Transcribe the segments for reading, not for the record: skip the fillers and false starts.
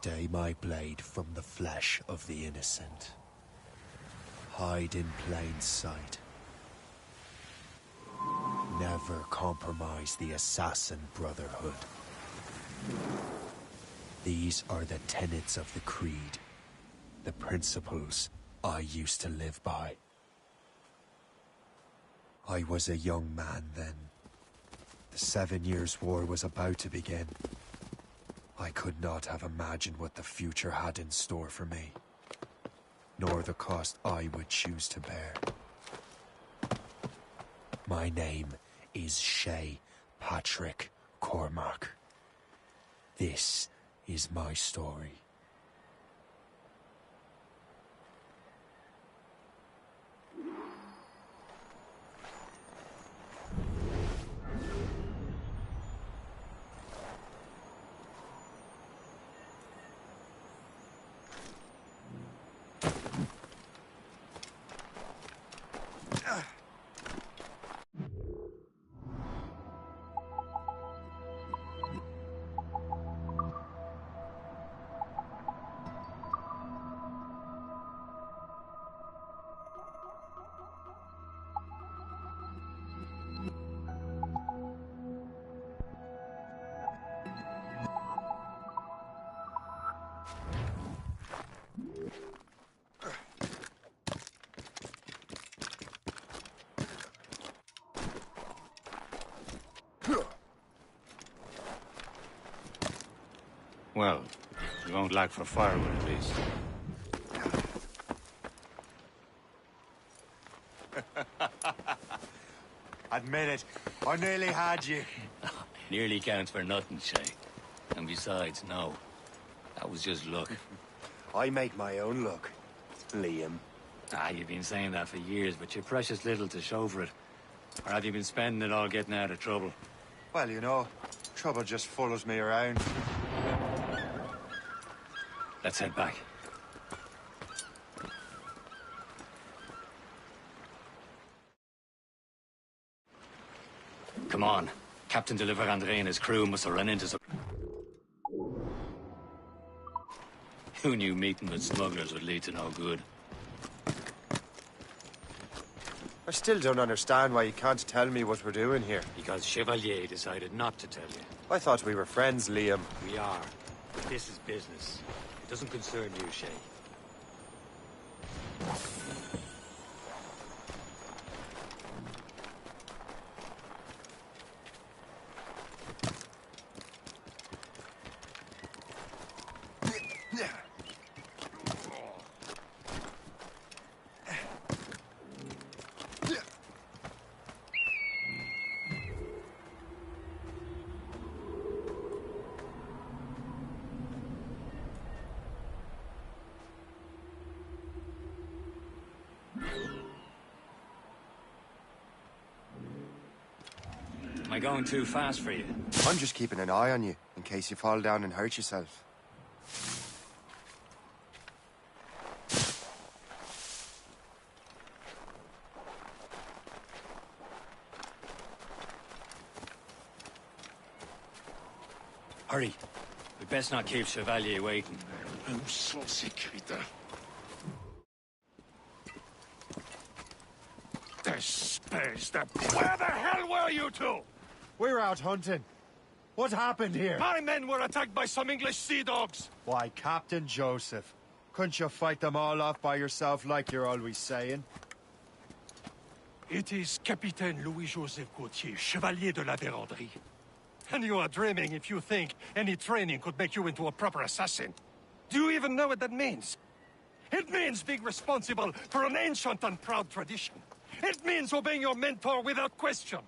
Stay my blade from the flesh of the innocent. Hide in plain sight. Never compromise the assassin brotherhood. These are the tenets of the Creed, the principles I used to live by. I was a young man then. The 7 Years' War was about to begin. I could not have imagined what the future had in store for me, nor the cost I would choose to bear. My name is Shay Patrick Cormac. This is my story. Well, you won't lack for firewood, at least. Admit it, I nearly had you. Nearly counts for nothing, Shay. And besides, no. That was just luck. I make my own luck, Liam. You've been saying that for years, but you're precious little to show for it. Or have you been spending it all getting out of trouble? Well, you know, trouble just follows me around. Let's head back. Come on. Captain de Andre and his crew must have run into some... Who knew meeting with smugglers would lead to no good? I still don't understand why you can't tell me what we're doing here. Because Chevalier decided not to tell you. I thought we were friends, Liam. We are. But this is business. It doesn't concern you, Shay. Am I going too fast for you? I'm just keeping an eye on you, in case you fall down and hurt yourself. Hurry. We best not keep Chevalier waiting. Où sont ces crétins? Espèce de... Where the hell were you two? We're out hunting. What happened here? My men were attacked by some English sea dogs. Why, Captain Joseph. Couldn't you fight them all off by yourself like you're always saying? It is Capitaine Louis-Joseph Gauthier, Chevalier de la Vérendrye. And you are dreaming if you think any training could make you into a proper assassin. Do you even know what that means? It means being responsible for an ancient and proud tradition. It means obeying your mentor without question.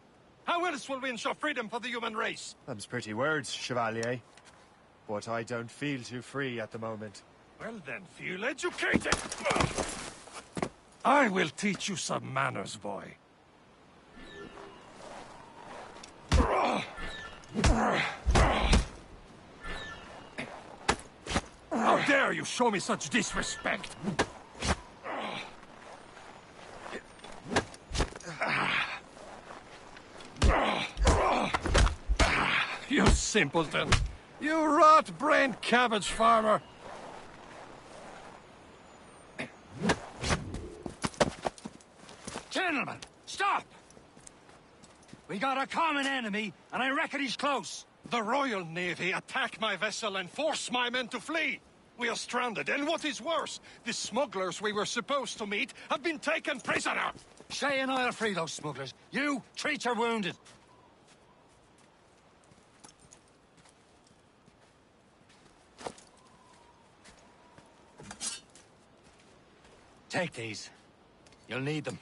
How else will we ensure freedom for the human race? Them's pretty words, Chevalier. But I don't feel too free at the moment. Well then, feel educated. I will teach you some manners, boy. How dare you show me such disrespect? You simpleton. You rot-brained cabbage farmer! Gentlemen, stop! We got a common enemy, and I reckon he's close. The Royal Navy attack my vessel and force my men to flee. We are stranded, and what is worse, the smugglers we were supposed to meet have been taken prisoner. Shay and I'll free those smugglers. You, treat your wounded. Take these. You'll need them.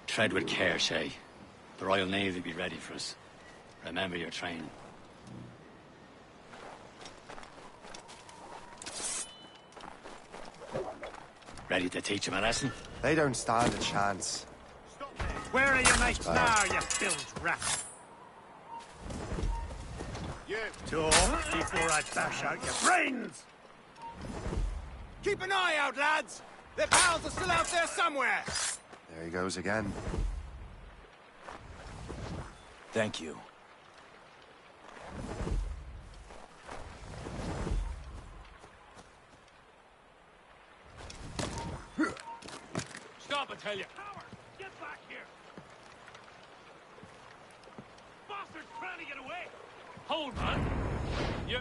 Tread with care, Shay. The Royal Navy will be ready for us. Remember your training. Ready to teach him a lesson? They don't stand a chance. Where are your mates now, you filled rat? You! Talk before I bash out your brains! Keep an eye out, lads! Their pals are still out there somewhere! There he goes again. Thank you. Stop, I tell you! Howard, get back here! Bastard's trying to get away! Hold on! You...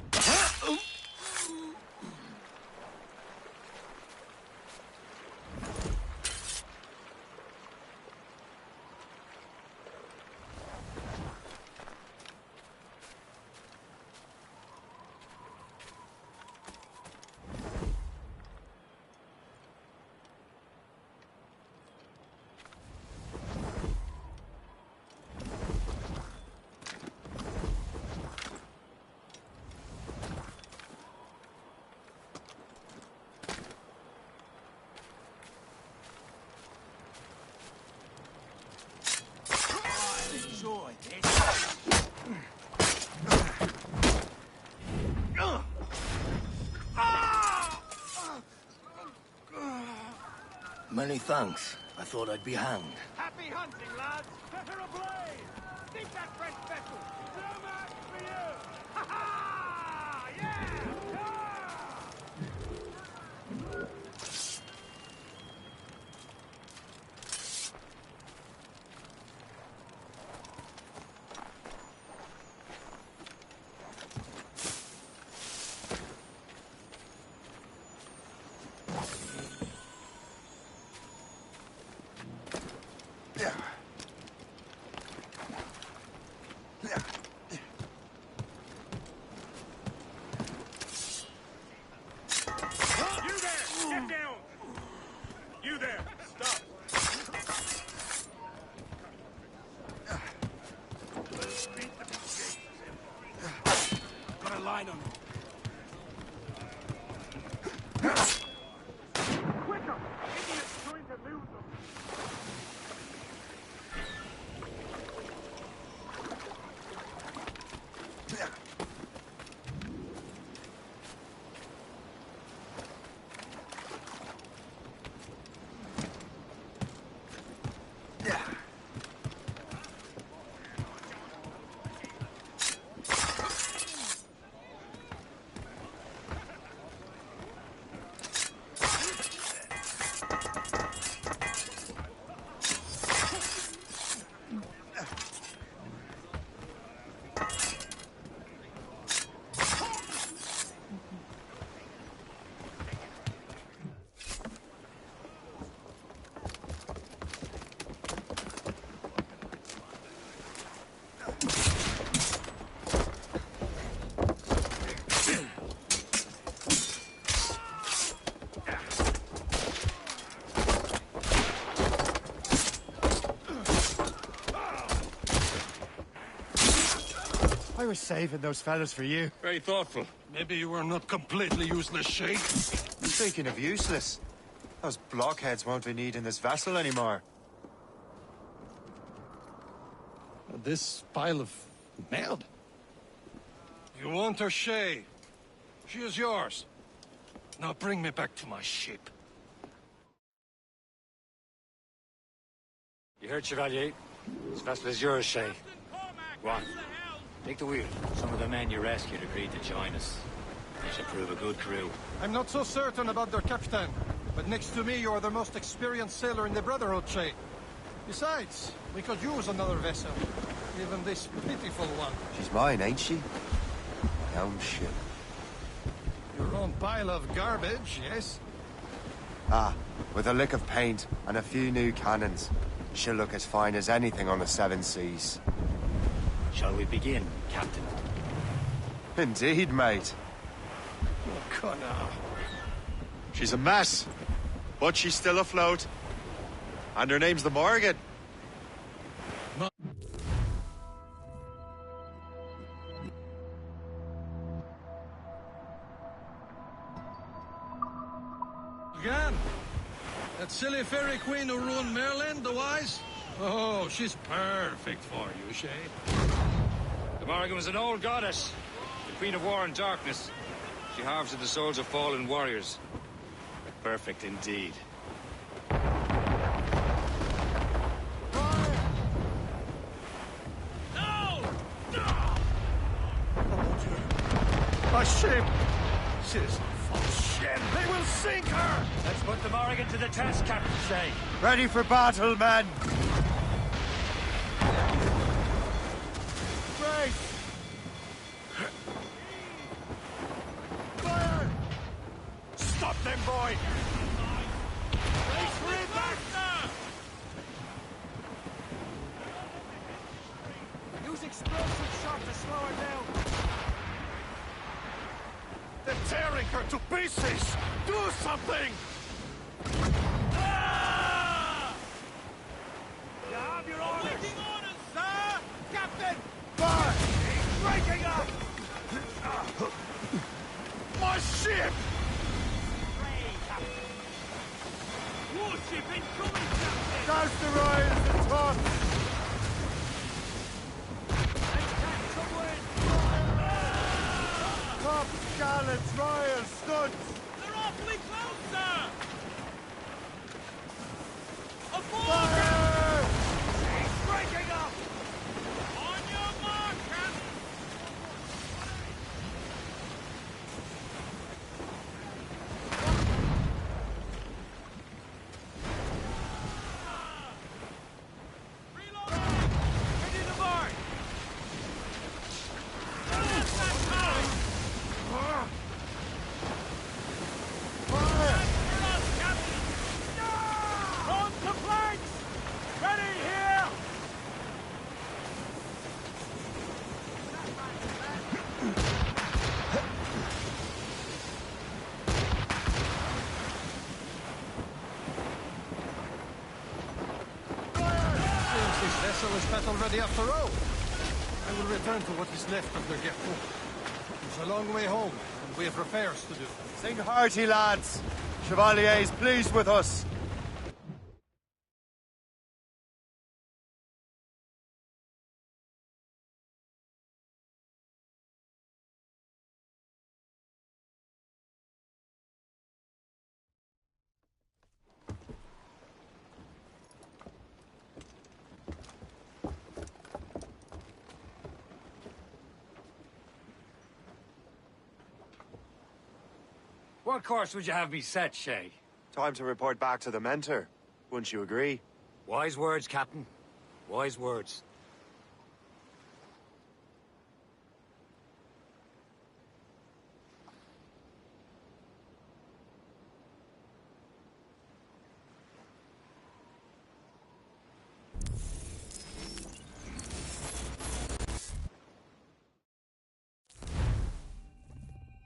Enjoy this. Many thanks. I thought I'd be hanged. Happy hunting, lads! Set her ablaze! Think that French vessel! No match for you! Ha ha! Yeah! I was saving those fellas for you. Very thoughtful. Maybe you were not completely useless, Shay. Speaking of useless, those blockheads won't be needing this vessel anymore. This pile of mud? You want her, Shay? She is yours. Now bring me back to my ship. You heard, Chevalier? This vessel is yours, Shay. Go on. Take the wheel. Some of the men you rescued agreed to join us. They should prove a good crew. I'm not so certain about their captain, but next to me you are the most experienced sailor in the Brotherhood, Shay. Besides, we could use another vessel. Even this pitiful one. She's mine, ain't she? My own ship. Your own pile of garbage, yes? Ah, with a lick of paint and a few new cannons. She'll look as fine as anything on the seven seas. Shall we begin, Captain? Indeed, mate. Oh, Connor. She's a mess, but she's still afloat. And her name's the Morgan. Again? That silly fairy queen who ruined Merlin, the wise? Oh, she's perfect for you, Shay. The Morrigan was an old goddess, the queen of war and darkness. She harvested the souls of fallen warriors. Perfect indeed. A ship! She's full shit! They will sink her! Let's put the Morrigan to the test, Captain Shay. Ready for battle, men! Grace! Fire! Stop them, boy! Use explosive shot to slow her down! They're tearing her to pieces! Do something! Ah! You have your orders! Waiting orders, sir! Captain! Fire! He's breaking up! My ship! Warship incoming, Captain! Douse the royals and top! Top, gallants, royals, studs! They're awfully close, sir! Aboard! Fire! He's breaking up! On your mark, Captain! Reloading! Ready to mark! On to flanks! Ready here! Seems this vessel is battle ready after all. I will return to what is left of the Gerpo. It's a long way home, and we have repairs to do. Sing hearty, lads! Chevalier is pleased with us. What course would you have me set, Shay? Time to report back to the mentor. Wouldn't you agree? Wise words, Captain. Wise words.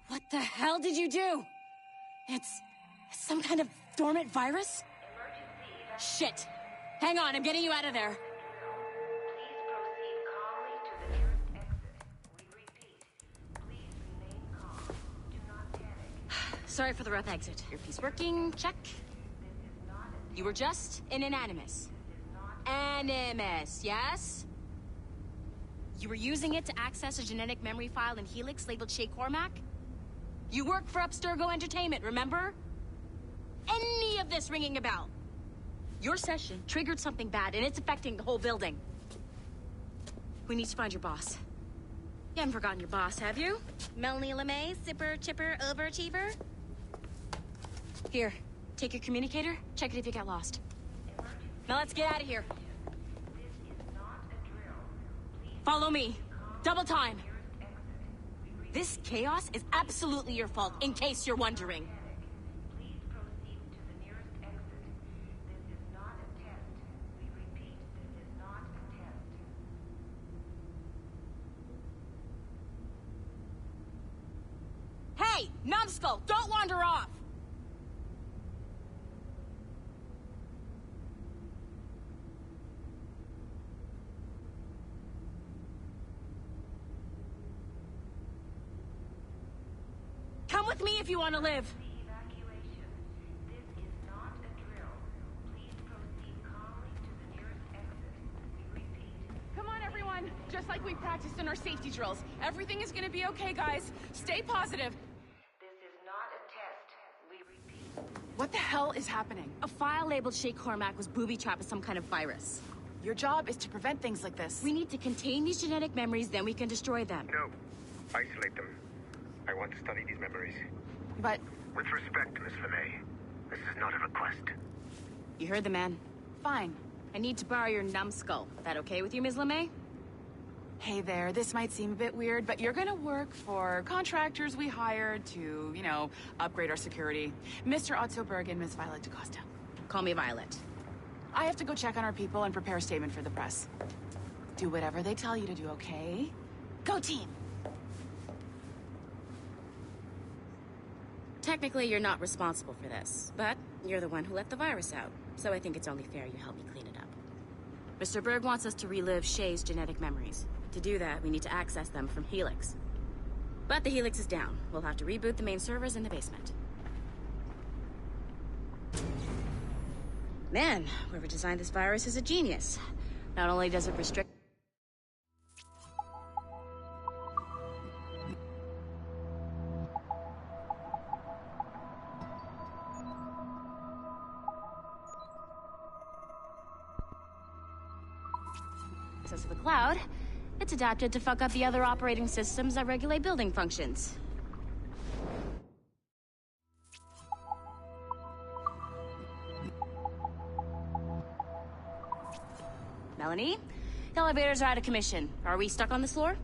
What the hell did you do? It's some kind of dormant virus? Shit. Hang on, I'm getting you out of there. Please proceed calmly to the nearest exit. We repeat, please remain calm. Do not panic. Sorry for the rough exit. Earpiece working, check. You were just in an animus. Animus, yes? You were using it to access a genetic memory file in Helix labeled Shay Cormac? You worked for Abstergo Entertainment, remember? Any of this ringing a bell? Your session triggered something bad, and it's affecting the whole building. We need to find your boss. You haven't forgotten your boss, have you? Melanie LeMay, sipper, chipper, overachiever? Here, take your communicator, check it if you get lost. Now let's get out of here. Follow me. Double time. This chaos is absolutely your fault, in case you're wondering. Please proceed to the nearest exit. This is not a test. We repeat, this is not a test. Hey, numbskull, don't wander off! Come with me if you want to live. Evacuation. This is not a drill. Please proceed calmly to the nearest exit. We repeat. Come on, everyone. Just like we practiced in our safety drills. Everything is gonna be okay, guys. Stay positive. This is not a test. We repeat. What the hell is happening? A file labeled Shay Cormac was booby-trapped with some kind of virus. Your job is to prevent things like this. We need to contain these genetic memories, then we can destroy them. No. Isolate them. I want to study these memories. But With respect, Miss LeMay, this is not a request. You heard the man. fine. I need to borrow your numbskull. That okay with you, Ms. LeMay? Hey there, this might seem a bit weird, but you're gonna work for contractors we hired to, upgrade our security. Mr. Otto Berg and Miss Violet DaCosta. Call me Violet. I have to go check on our people and prepare a statement for the press. Do whatever they tell you to do, okay? Go team! Technically, you're not responsible for this, but you're the one who let the virus out, so I think it's only fair you help me clean it up. Mr. Berg wants us to relive Shay's genetic memories. To do that, we need to access them from Helix. But the Helix is down. We'll have to reboot the main servers in the basement. Man, whoever designed this virus is a genius. Not only does it restrict... access to the cloud, it's adapted to fuck up the other operating systems that regulate building functions. Melanie? The elevators are out of commission. Are we stuck on this floor?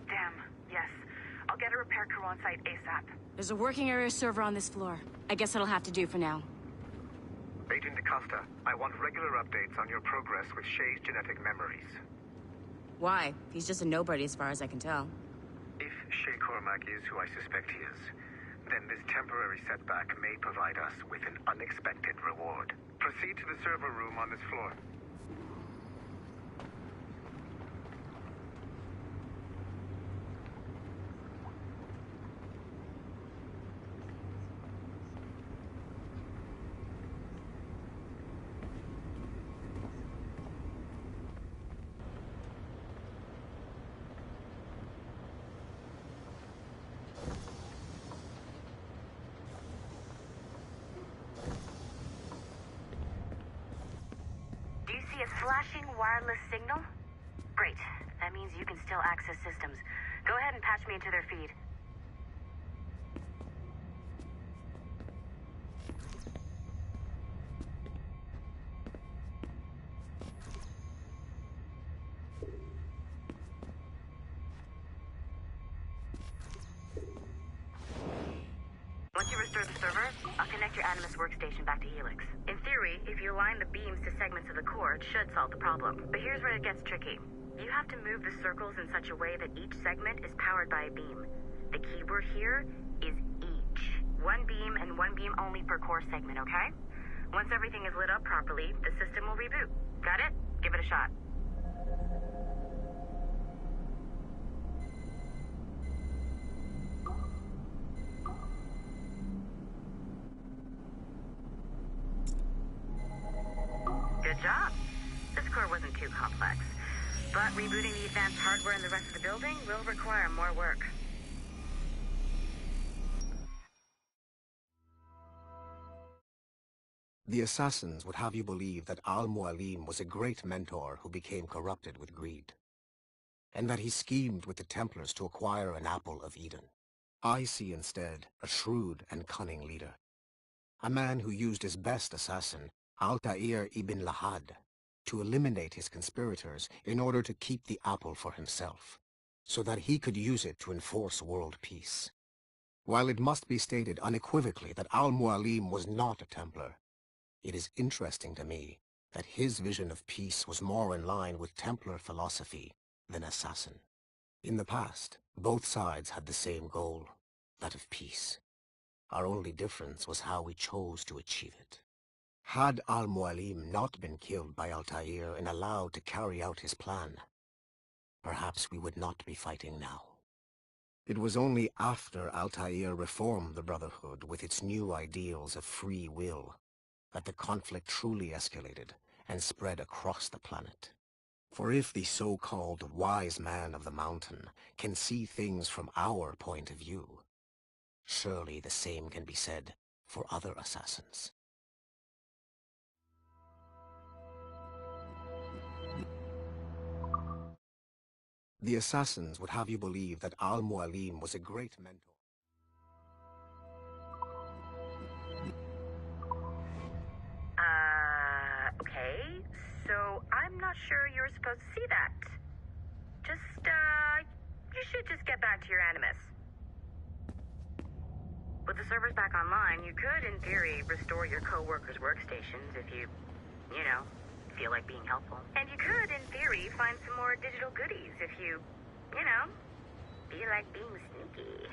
Damn, yes. I'll get a repair crew on site ASAP. There's a working area server on this floor. I guess that'll have to do for now. Agent DaCosta, I want regular updates on your progress with Shay's genetic memories. Why? He's just a nobody as far as I can tell. If Shay Cormac is who I suspect he is, then this temporary setback may provide us with an unexpected reward. Proceed to the server room on this floor. Flashing wireless signal? Great. That means you can still access systems. Go ahead and patch me into their feed. Once you restore the server, I'll connect your Animus workstation back to Helix. In theory, if you align the beams to segments of the core, it should solve the problem. But here's where it gets tricky. You have to move the circles in such a way that each segment is powered by a beam. The keyword here is each. One beam and one beam only per core segment, okay? Once everything is lit up properly, the system will reboot. Got it? Give it a shot. Good job. This core wasn't too complex. But rebooting the advanced hardware in the rest of the building will require more work. The assassins would have you believe that Al-Mualim was a great mentor who became corrupted with greed, and that he schemed with the Templars to acquire an apple of Eden. I see instead a shrewd and cunning leader, a man who used his best assassin, Altair ibn Lahad, to eliminate his conspirators in order to keep the apple for himself, so that he could use it to enforce world peace. While it must be stated unequivocally that Al-Mualim was not a Templar, it is interesting to me that his vision of peace was more in line with Templar philosophy than assassin. In the past, both sides had the same goal, that of peace. Our only difference was how we chose to achieve it. Had Al-Mualim not been killed by Altair and allowed to carry out his plan, perhaps we would not be fighting now. It was only after Altair reformed the Brotherhood with its new ideals of free will that the conflict truly escalated and spread across the planet. For if the so-called wise man of the mountain can see things from our point of view, surely the same can be said for other assassins. The assassins would have you believe that Al-Mualim was a great mentor. Okay, so I'm not sure you were supposed to see that. You should just get back to your Animus. With the servers back online, you could, in theory, restore your co-workers' workstations if you feel like being helpful. And you could, in theory, find some more digital goodies if you feel like being sneaky.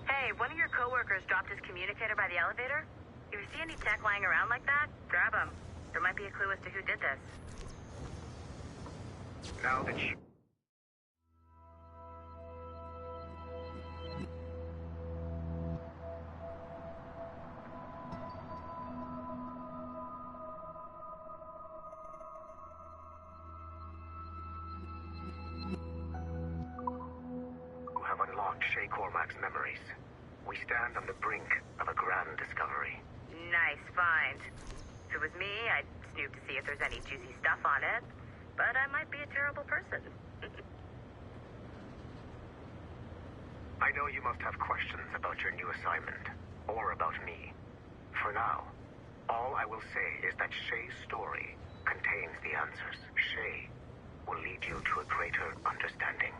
Hey, one of your co-workers dropped his communicator by the elevator. If you see any tech lying around like that, grab them. There might be a clue as to who did this. Now that you... have unlocked Shay Cormac's memories. We stand on the brink of a grand discovery. Nice find. If it was me, I'd snoop to see if there's any juicy stuff on it. But I might be a terrible person. I know you must have questions about your new assignment, or about me. For now, all I will say is that Shay's story contains the answers. Shay will lead you to a greater understanding.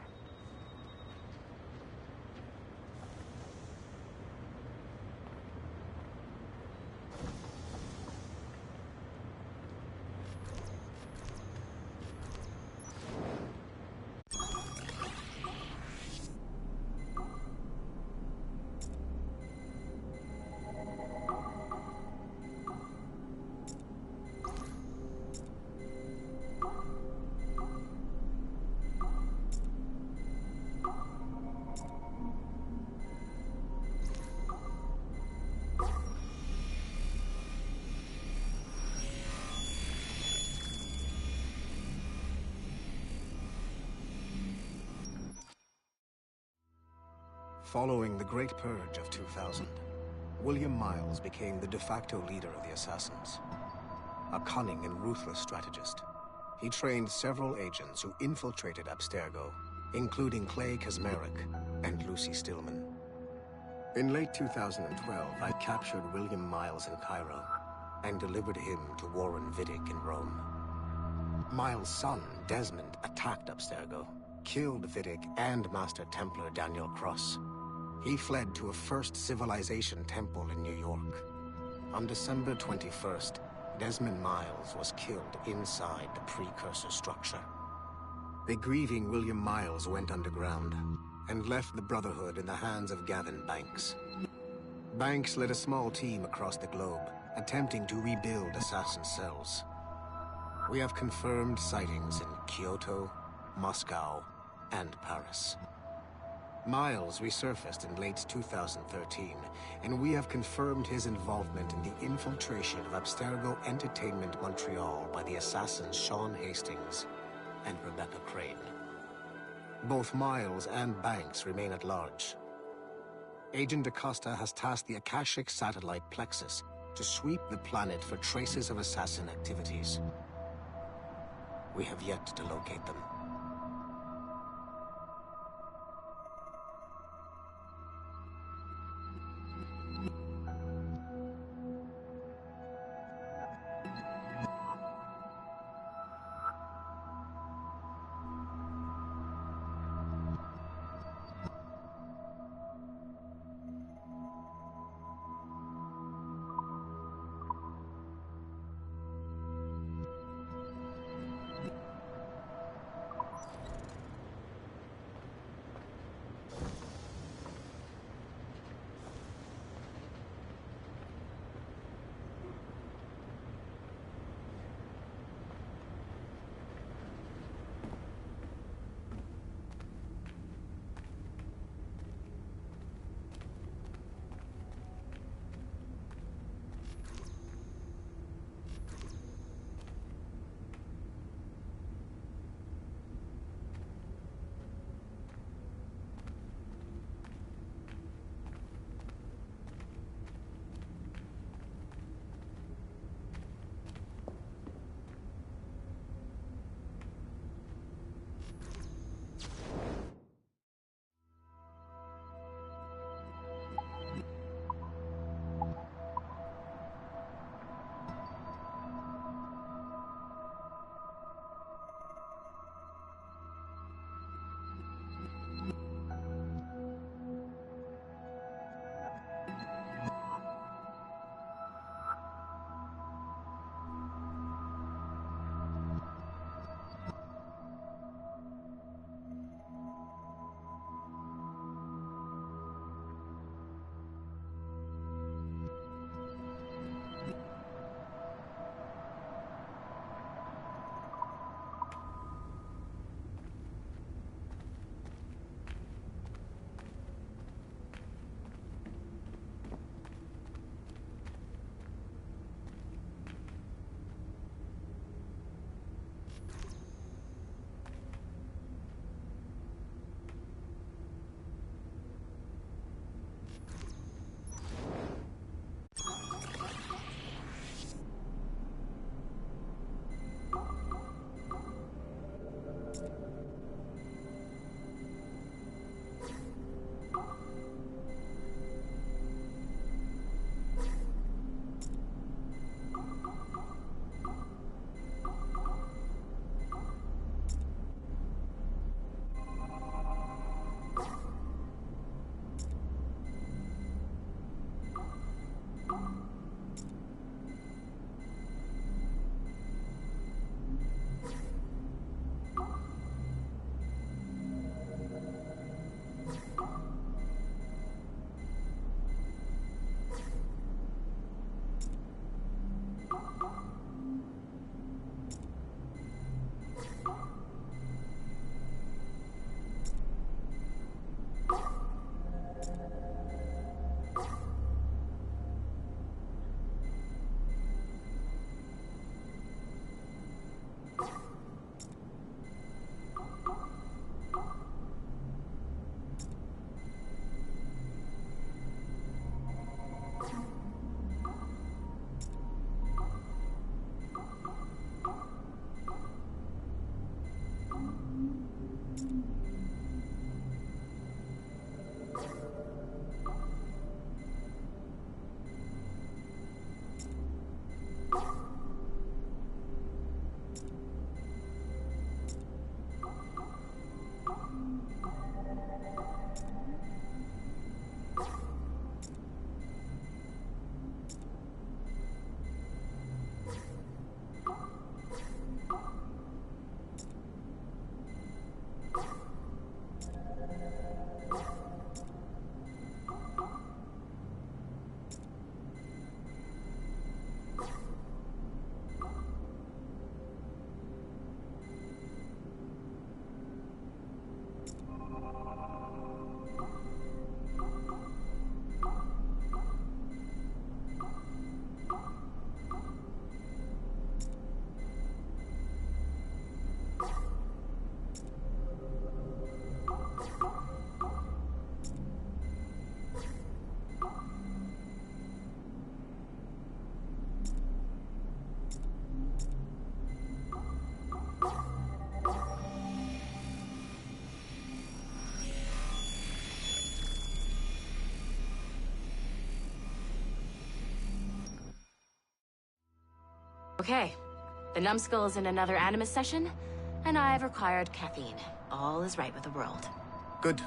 Following the Great Purge of 2000, William Miles became the de facto leader of the Assassins. A cunning and ruthless strategist, he trained several agents who infiltrated Abstergo, including Clay Kazmarek and Lucy Stillman. In late 2012, I captured William Miles in Cairo and delivered him to Warren Vidic in Rome. Miles' son, Desmond, attacked Abstergo, killed Vidic and Master Templar Daniel Cross. He fled to a First Civilization temple in New York. On December 21st, Desmond Miles was killed inside the precursor structure. The grieving William Miles went underground and left the Brotherhood in the hands of Gavin Banks. Banks led a small team across the globe, attempting to rebuild assassin cells. We have confirmed sightings in Kyoto, Moscow, and Paris. Miles resurfaced in late 2013, and we have confirmed his involvement in the infiltration of Abstergo Entertainment Montreal by the assassins Sean Hastings and Rebecca Crane. Both Miles and Banks remain at large. Agent DaCosta has tasked the Akashic satellite Plexus to sweep the planet for traces of assassin activities. We have yet to locate them. Okay. The numbskull is in another Animus session, and I've required caffeine. All is right with the world. Good.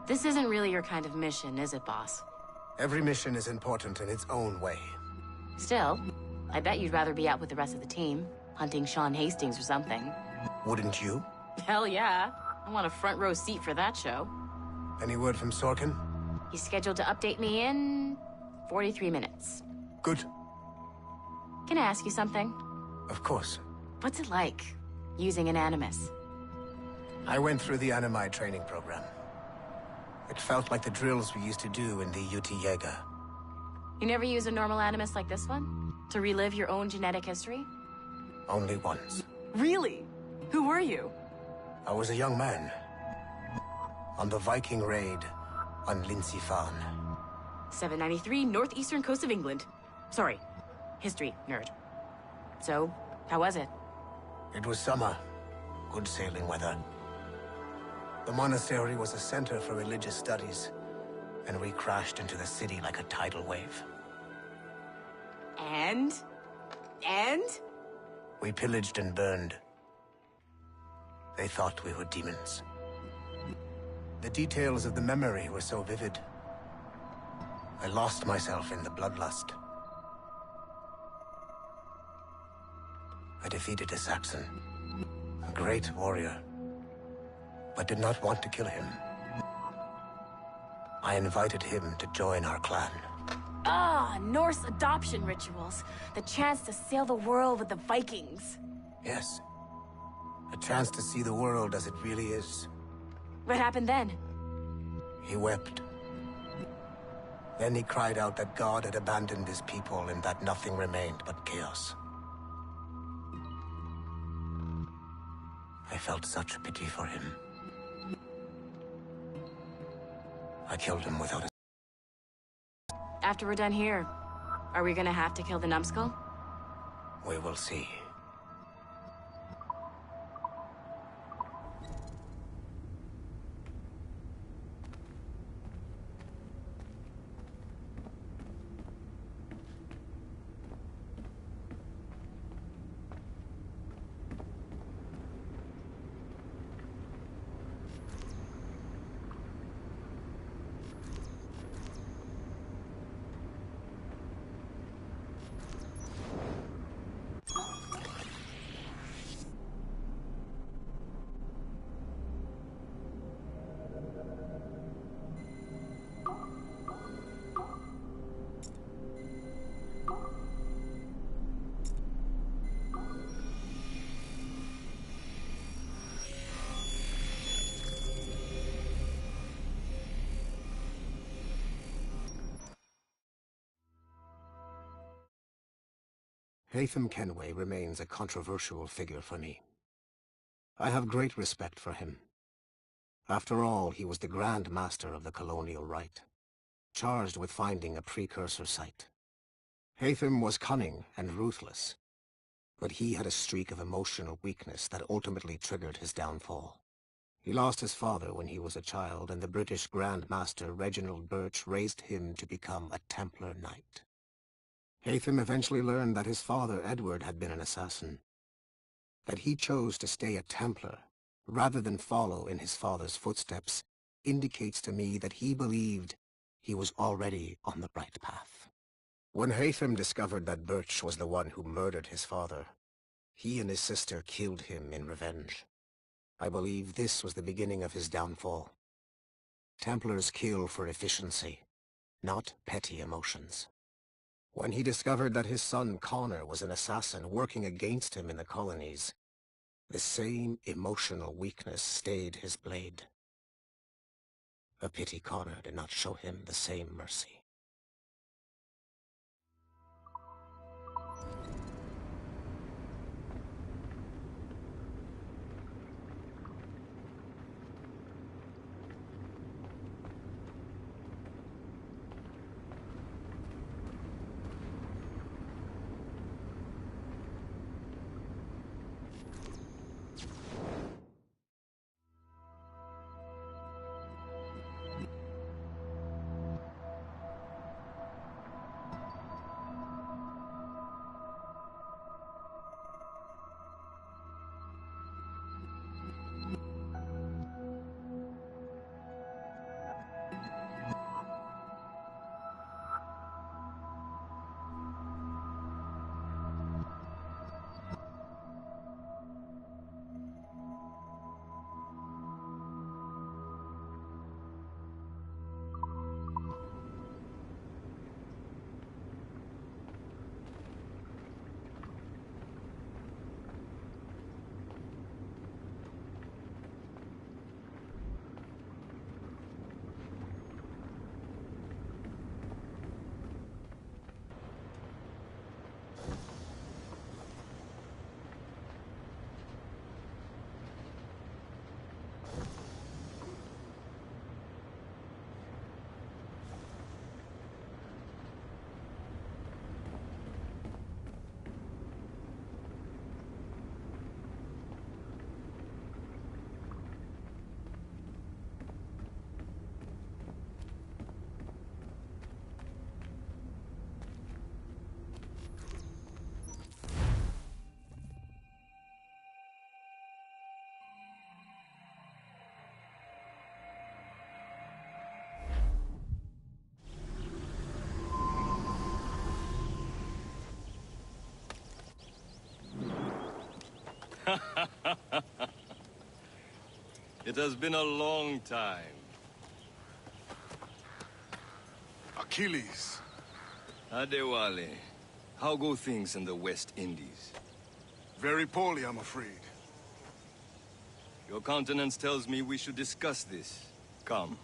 This isn't really your kind of mission, is it, boss? Every mission is important in its own way. Still, I bet you'd rather be out with the rest of the team, hunting Sean Hastings or something. Wouldn't you? Hell yeah. I want a front row seat for that show. Any word from Sorkin? He's scheduled to update me in 43 minutes. Good. Can I ask you something? Of course. What's it like, using an Animus? I went through the Animi training program. It felt like the drills we used to do in the UT Jaeger. You never use a normal Animus like this one? To relive your own genetic history? Only once. Really? Who were you? I was a young man. On the Viking raid on Lindsey Farn. 793, northeastern coast of England. Sorry, history nerd. So, how was it? It was summer. Good sailing weather. The monastery was a center for religious studies, and we crashed into the city like a tidal wave. And? We pillaged and burned. They thought we were demons. The details of the memory were so vivid. I lost myself in the bloodlust. I defeated a Saxon, a great warrior, but did not want to kill him. I invited him to join our clan. Ah, Norse adoption rituals. The chance to sail the world with the Vikings. Yes. A chance to see the world as it really is. What happened then? He wept. Then he cried out that God had abandoned his people and that nothing remained but chaos. I felt such pity for him. I killed him without a... After we're done here, are we gonna have to kill the numbskull? We will see. Haytham Kenway remains a controversial figure for me. I have great respect for him. After all, he was the Grand Master of the Colonial Rite, charged with finding a precursor site. Haytham was cunning and ruthless, but he had a streak of emotional weakness that ultimately triggered his downfall. He lost his father when he was a child, and the British Grand Master Reginald Birch raised him to become a Templar Knight. Haytham eventually learned that his father, Edward, had been an assassin. That he chose to stay a Templar, rather than follow in his father's footsteps, indicates to me that he believed he was already on the right path. When Haytham discovered that Birch was the one who murdered his father, he and his sister killed him in revenge. I believe this was the beginning of his downfall. Templars kill for efficiency, not petty emotions. When he discovered that his son Connor was an assassin working against him in the colonies, the same emotional weakness stayed his blade. A pity Connor did not show him the same mercy. It has been a long time. Achilles. Adewale, how go things in the West Indies? Very poorly, I'm afraid. Your countenance tells me we should discuss this. Come.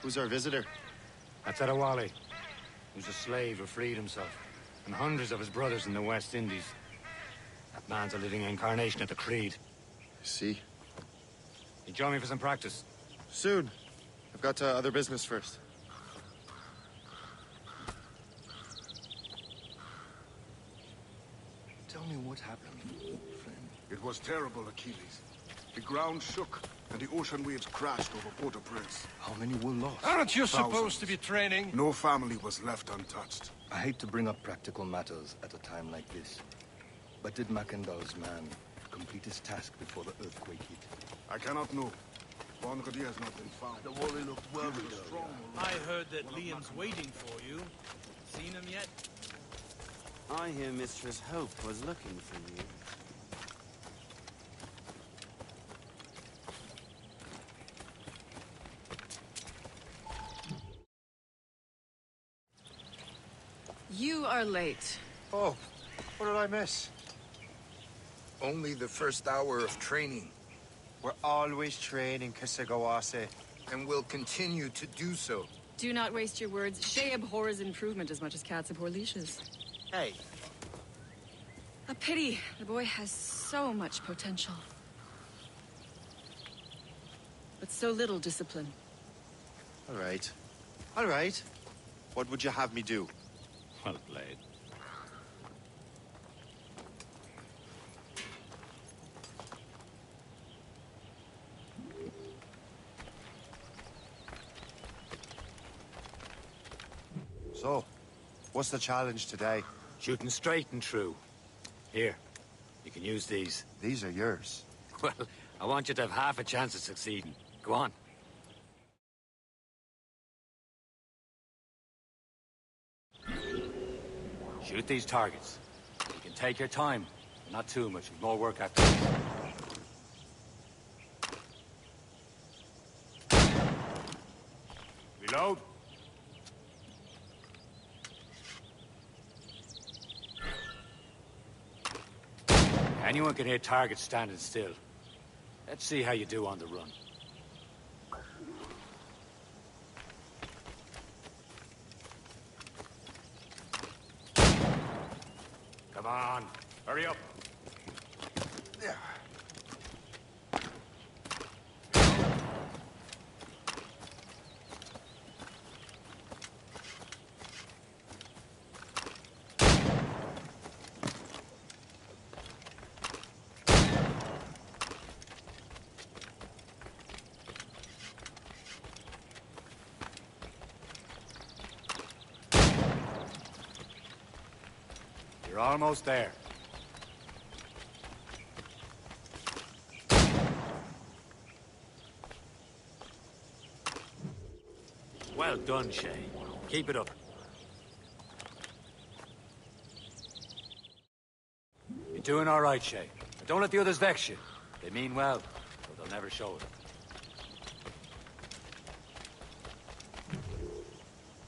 Who's our visitor? That's Adewale. Who's a slave who freed himself. And hundreds of his brothers in the West Indies. That man's a living incarnation of the Creed. See? You join me for some practice? Soon. I've got other business first. Tell me what happened, friend. It was terrible, Achilles. The ground shook, and the ocean waves crashed over Port-au-Prince. How many were lost? Aren't you Thousands. supposed to be training? No family was left untouched. I hate to bring up practical matters at a time like this. But did Mackendall's man complete his task before the earthquake hit? I cannot know. Bonradier has not been found. The wally looked worried. I heard that Liam's waiting for you. Seen him yet? I hear Mistress Hope was looking for you. You are late. Oh, what did I miss? Only the first hour of training. We're always training, Kisagawase. And will continue to do so. Do not waste your words. Shay abhors improvement as much as cats abhor leashes. Hey. A pity. The boy has so much potential. But so little discipline. All right. All right. What would you have me do? Well played. So, what's the challenge today? Shooting straight and true. Here, you can use these. These are yours. Well, I want you to have half a chance of succeeding. Go on. Shoot these targets. You can take your time. Not too much. With more work after this. Reload. Anyone can hit targets standing still. Let's see how you do on the run. Come on, hurry up. Yeah. You're almost there. Well done, Shay. Keep it up. You're doing all right, Shay. But don't let the others vex you. They mean well, but they'll never show it.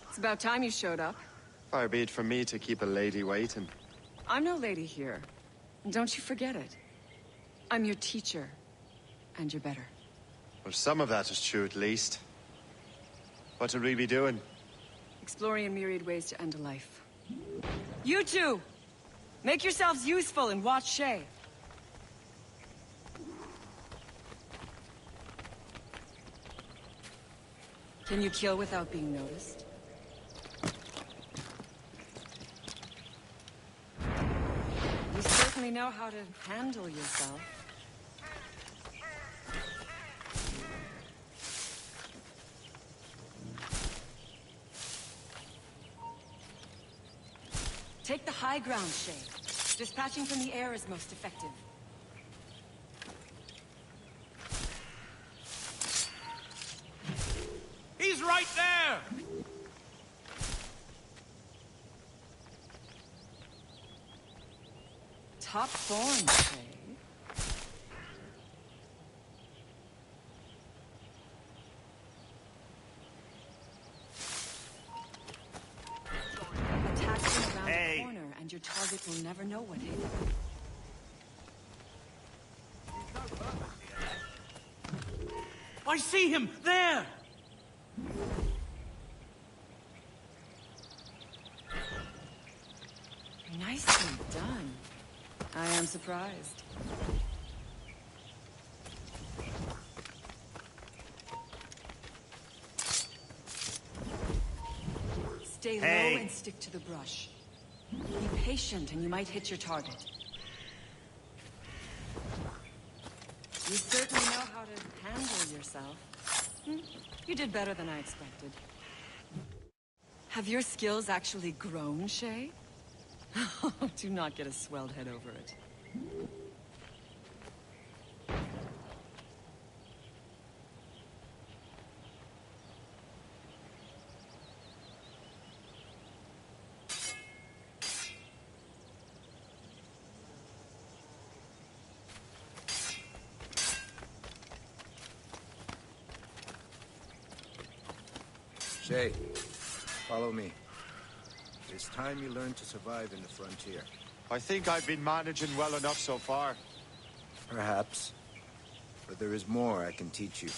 It's about time you showed up. Far be it from me to keep a lady waiting. I'm no lady here. And don't you forget it. I'm your teacher. And you're better. Well, some of that is true, at least. What would we be doing? Exploring a myriad ways to end a life. You two! Make yourselves useful and watch Shay. Can you kill without being noticed? You certainly know how to handle yourself. Take the high ground, Shay. Dispatching from the air is most effective. He's right there! top form, Shay. Attack from around the corner, and your target will never know what hit it. I see him! There! Nicely done. I am surprised. Stay low and stick to the brush. Be patient and you might hit your target. You certainly know how to handle yourself. You did better than I expected. Have your skills actually grown, Shay? Do not get a swelled head over it. Shay, follow me. It's time you learn to survive in the frontier. I think I've been managing well enough so far. Perhaps. But there is more I can teach you.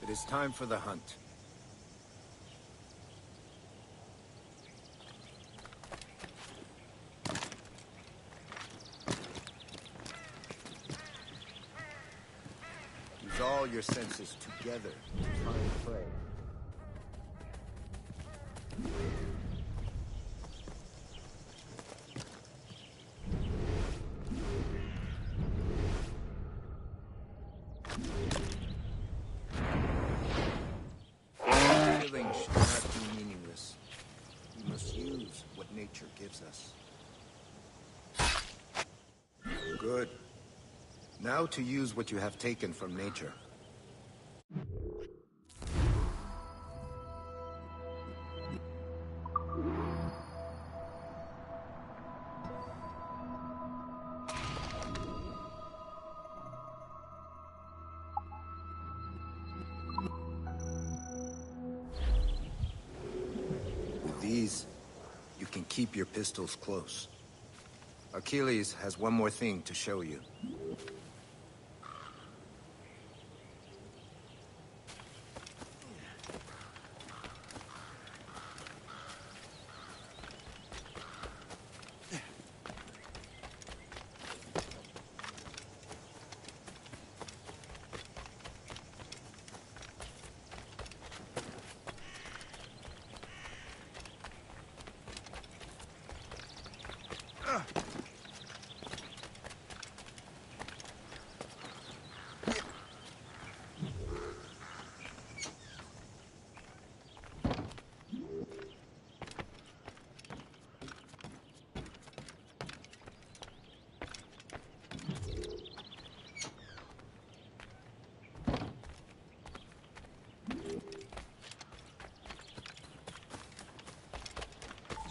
It is time for the hunt. Use all your senses together to find prey. Killing should not be meaningless. We must use what nature gives us. Good. Now to use what you have taken from nature. With these, you can keep your pistols close. Achilles has one more thing to show you.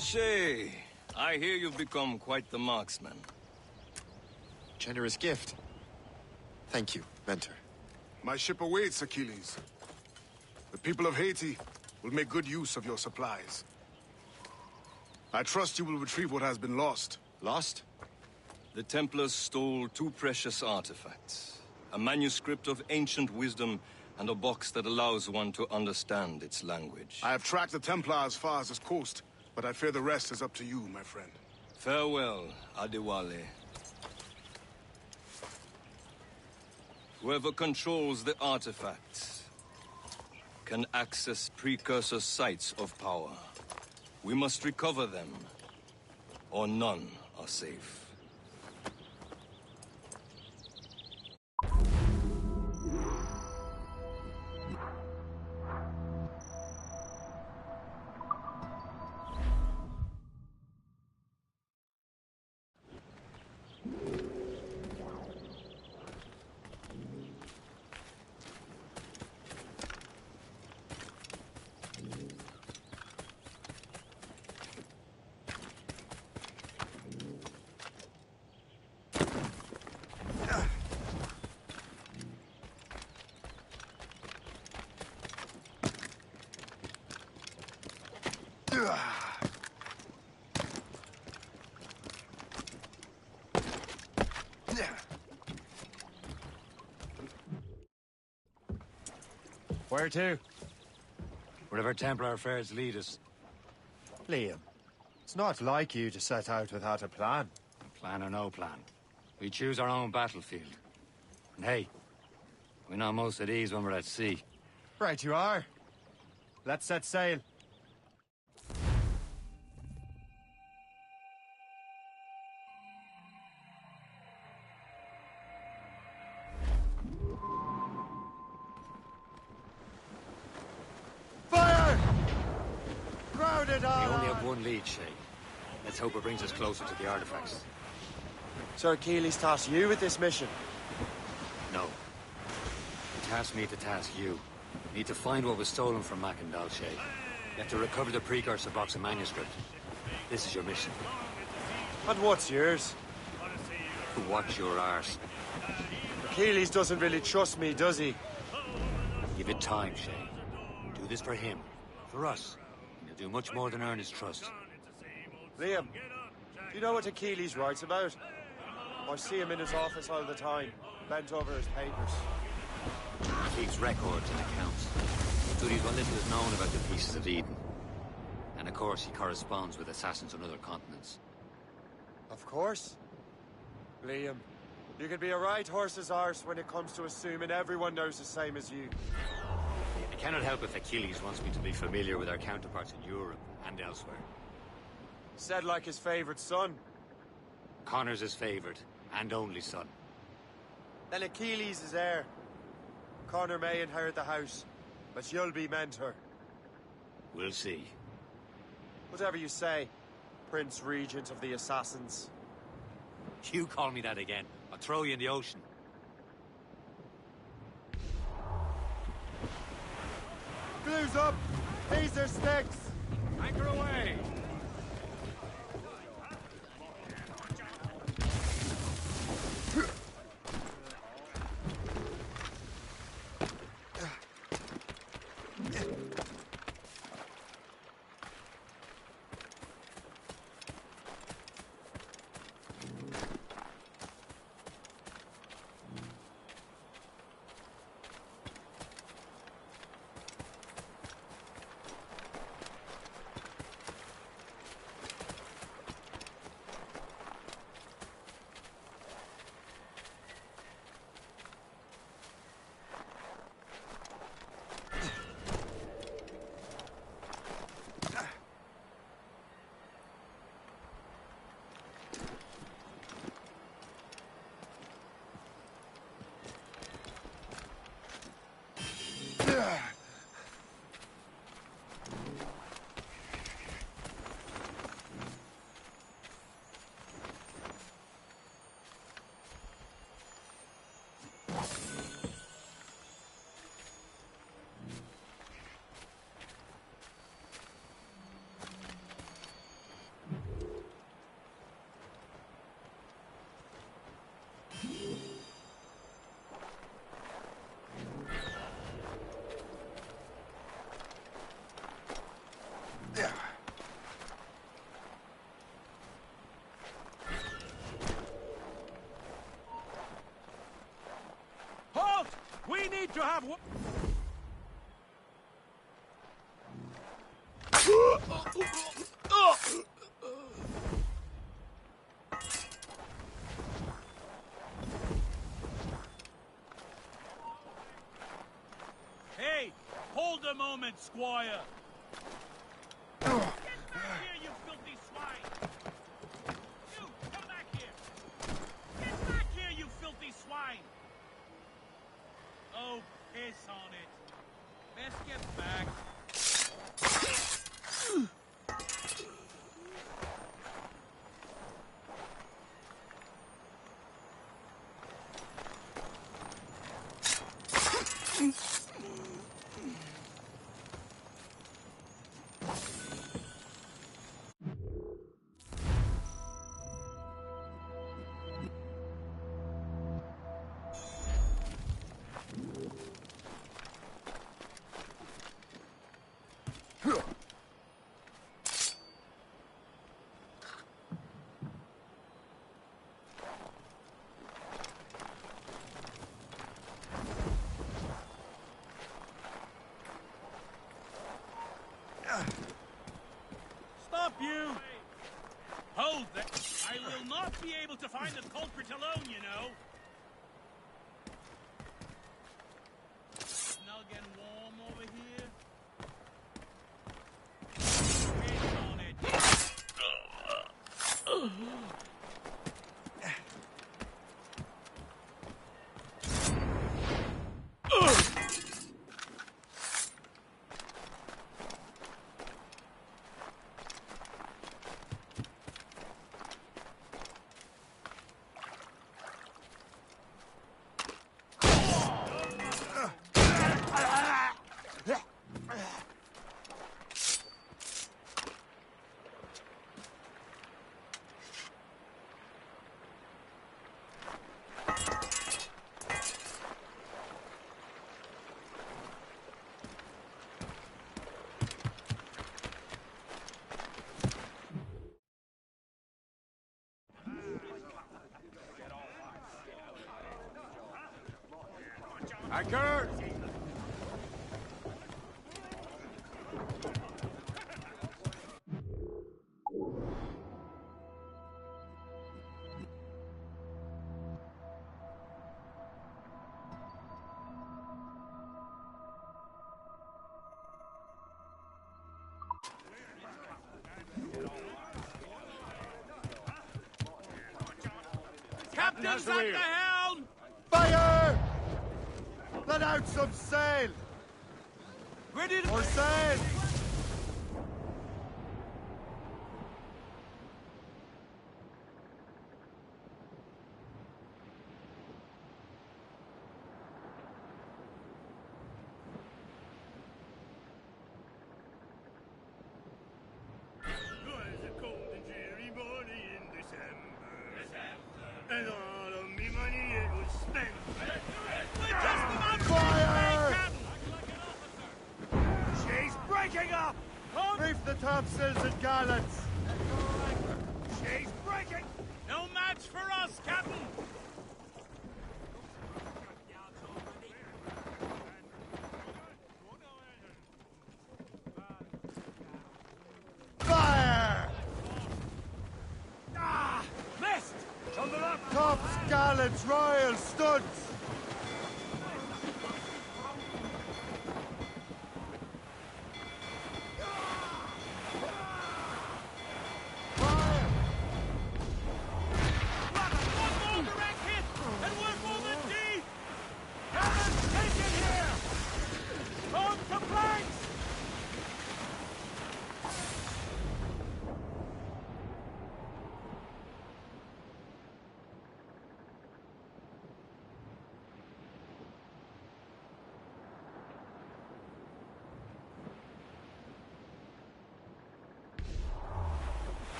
Shay, I hear you've become quite the marksman. Generous gift. Thank you, mentor. My ship awaits, Achilles. The people of Haiti will make good use of your supplies. I trust you will retrieve what has been lost. Lost? The Templars stole two precious artifacts. A manuscript of ancient wisdom and a box that allows one to understand its language. I have tracked the Templars as far as this coast, but I fear the rest is up to you, my friend. Farewell, Adewale. Whoever controls the artifacts can access precursor sites of power. We must recover them, or none are safe. Where to? Wherever Templar affairs lead us. Liam, it's not like you to set out without a plan. Plan or no plan. We choose our own battlefield. And hey, we know most of these when we're at sea. Right you are. Let's set sail. Fire! Crowded We on! only have one lead, Shay. Let's hope it brings us closer to the artifacts. Sir Keeley's tasked you with this mission. No. He tasked me to task you. Need to find what was stolen from Macandal, Shay. You have to recover the precursor box of manuscript. This is your mission. And what's yours? To watch your arse. Achilles doesn't really trust me, does he? Give it time, Shay. Do this for him. For us. And you'll do much more than earn his trust. Liam, do you know what Achilles writes about? I see him in his office all the time, bent over his papers. He keeps records and accounts. Studies what little is known about the pieces of Eden. And of course, he corresponds with assassins on other continents. Of course. Liam, you can be a right horse's arse when it comes to assuming everyone knows the same as you. I cannot help if Achilles wants me to be familiar with our counterparts in Europe and elsewhere. Said like his favorite son. Connor's his favorite and only son. Then Achilles is heir. Connor may inherit the house, but you'll be mentor. We'll see. Whatever you say, Prince Regent of the Assassins. You call me that again, I'll throw you in the ocean. Blues up! These are sticks! Anchor away! Halt! We need to have... moment, Squire. Get back here, you filthy swine! You, come back here! Get back here, you filthy swine! Oh, piss on it. Best get back. Stop you! Hold that! I will not be able to find the culprit alone, you know! Snug and warm over here? Get on it! Anchor! Captain's at the helm! Fire! Let out some sail! Ready to... Or sail! Twas a cold and dreary morning in December. And all of me money it was spent. We're just about Fire! She's breaking up! Reef the topsails and gallants! She's breaking! No match for us, Captain! Fire! Ah! Missed! On the left! Tops, gallants, royals, studs! One more direct hit, and we're moving deep! Cannons taken here! On to flanks!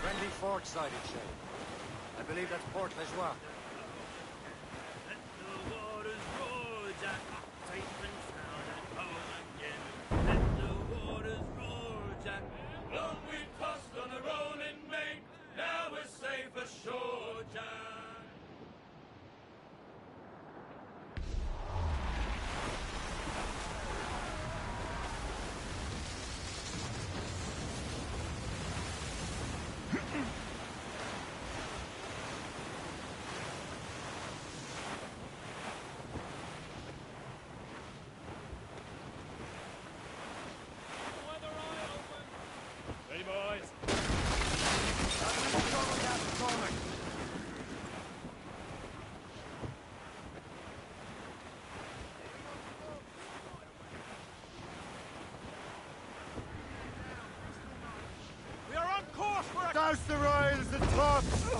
Friendly fort sighted, Shay. I believe that's Port Lejoie. Let the waters roar, Jack. Safe and sound and home again. Let the waters roar, Jack. Long we tossed on the rolling main. Now we're safe ashore, Jack. House the royals and tops!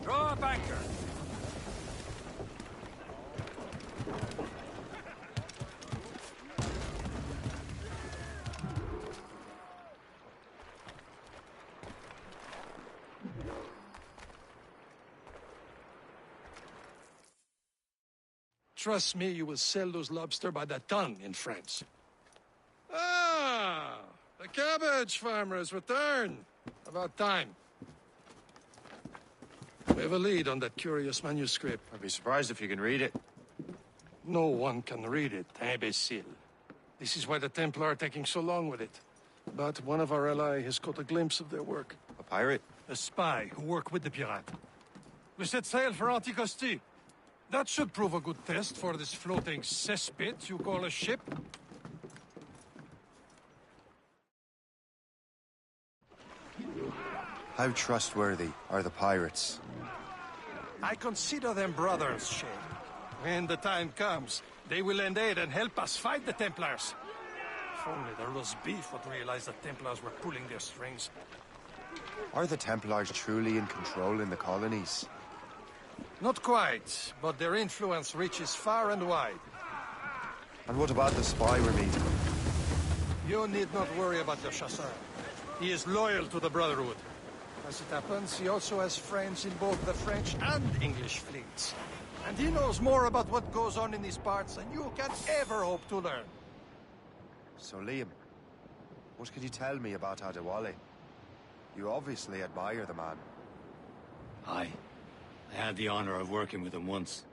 Draw a banker. Trust me, you will sell those lobster by the ton in France. Ah, the cabbage farmer has returned. About time. We have a lead on that curious manuscript. I'd be surprised if you can read it. No one can read it, imbecile. This is why the Templars are taking so long with it. But one of our allies has caught a glimpse of their work. A pirate? A spy who worked with the pirate. We set sail for Anticosti. That should prove a good test for this floating cesspit you call a ship. How trustworthy are the pirates? I consider them brothers, Shay. When the time comes, they will lend aid and help us fight the Templars. If only the roast beef would realize the Templars were pulling their strings. Are the Templars truly in control in the colonies? Not quite, but their influence reaches far and wide. And what about the spy we're meeting? You need not worry about the chasseur. He is loyal to the Brotherhood. As it happens, he also has friends in both the French and English fleets. And he knows more about what goes on in these parts than you can ever hope to learn. So, Liam, what could you tell me about Adewale? You obviously admire the man. Aye. I had the honor of working with him once.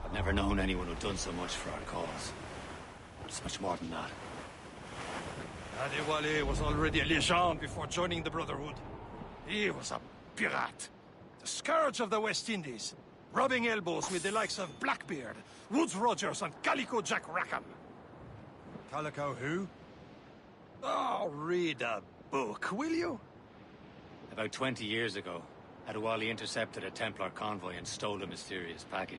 I've never known anyone who'd done so much for our cause. It's much more than that. Adewale was already a legend before joining the Brotherhood. He was a pirate. The scourge of the West Indies. Rubbing elbows with the likes of Blackbeard, Woodes Rogers, and Calico Jack Rackham. Calico who? Oh, read a book, will you? About 20 years ago, Adewale intercepted a Templar convoy and stole a mysterious package.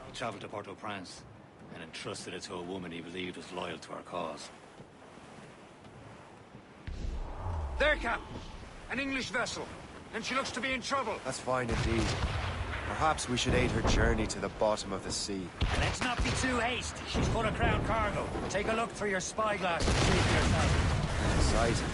He traveled to Port-au-Prince and entrusted it to a woman he believed was loyal to our cause. There, Cap! An English vessel, and she looks to be in trouble. That's fine indeed. Perhaps we should aid her journey to the bottom of the sea. Let's not be too hasty. She's full of crown cargo. Take a look through your spyglass and see for yourself. Exciting.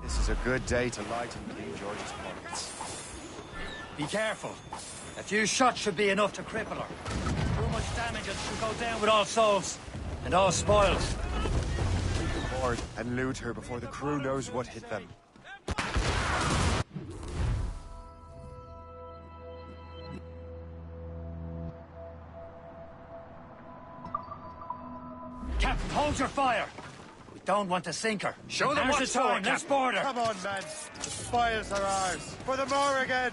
This is a good day to lighten King George's pockets. Be careful. A few shots should be enough to cripple her. Too much damages should go down with all souls. And all spoils. Board and loot her before the crew knows what hit them. Captain, hold your fire. We don't want to sink her. Show them Now's what's the time. going, Let's Captain. board her. Come on, men. The spoils are ours. For the Morrigan!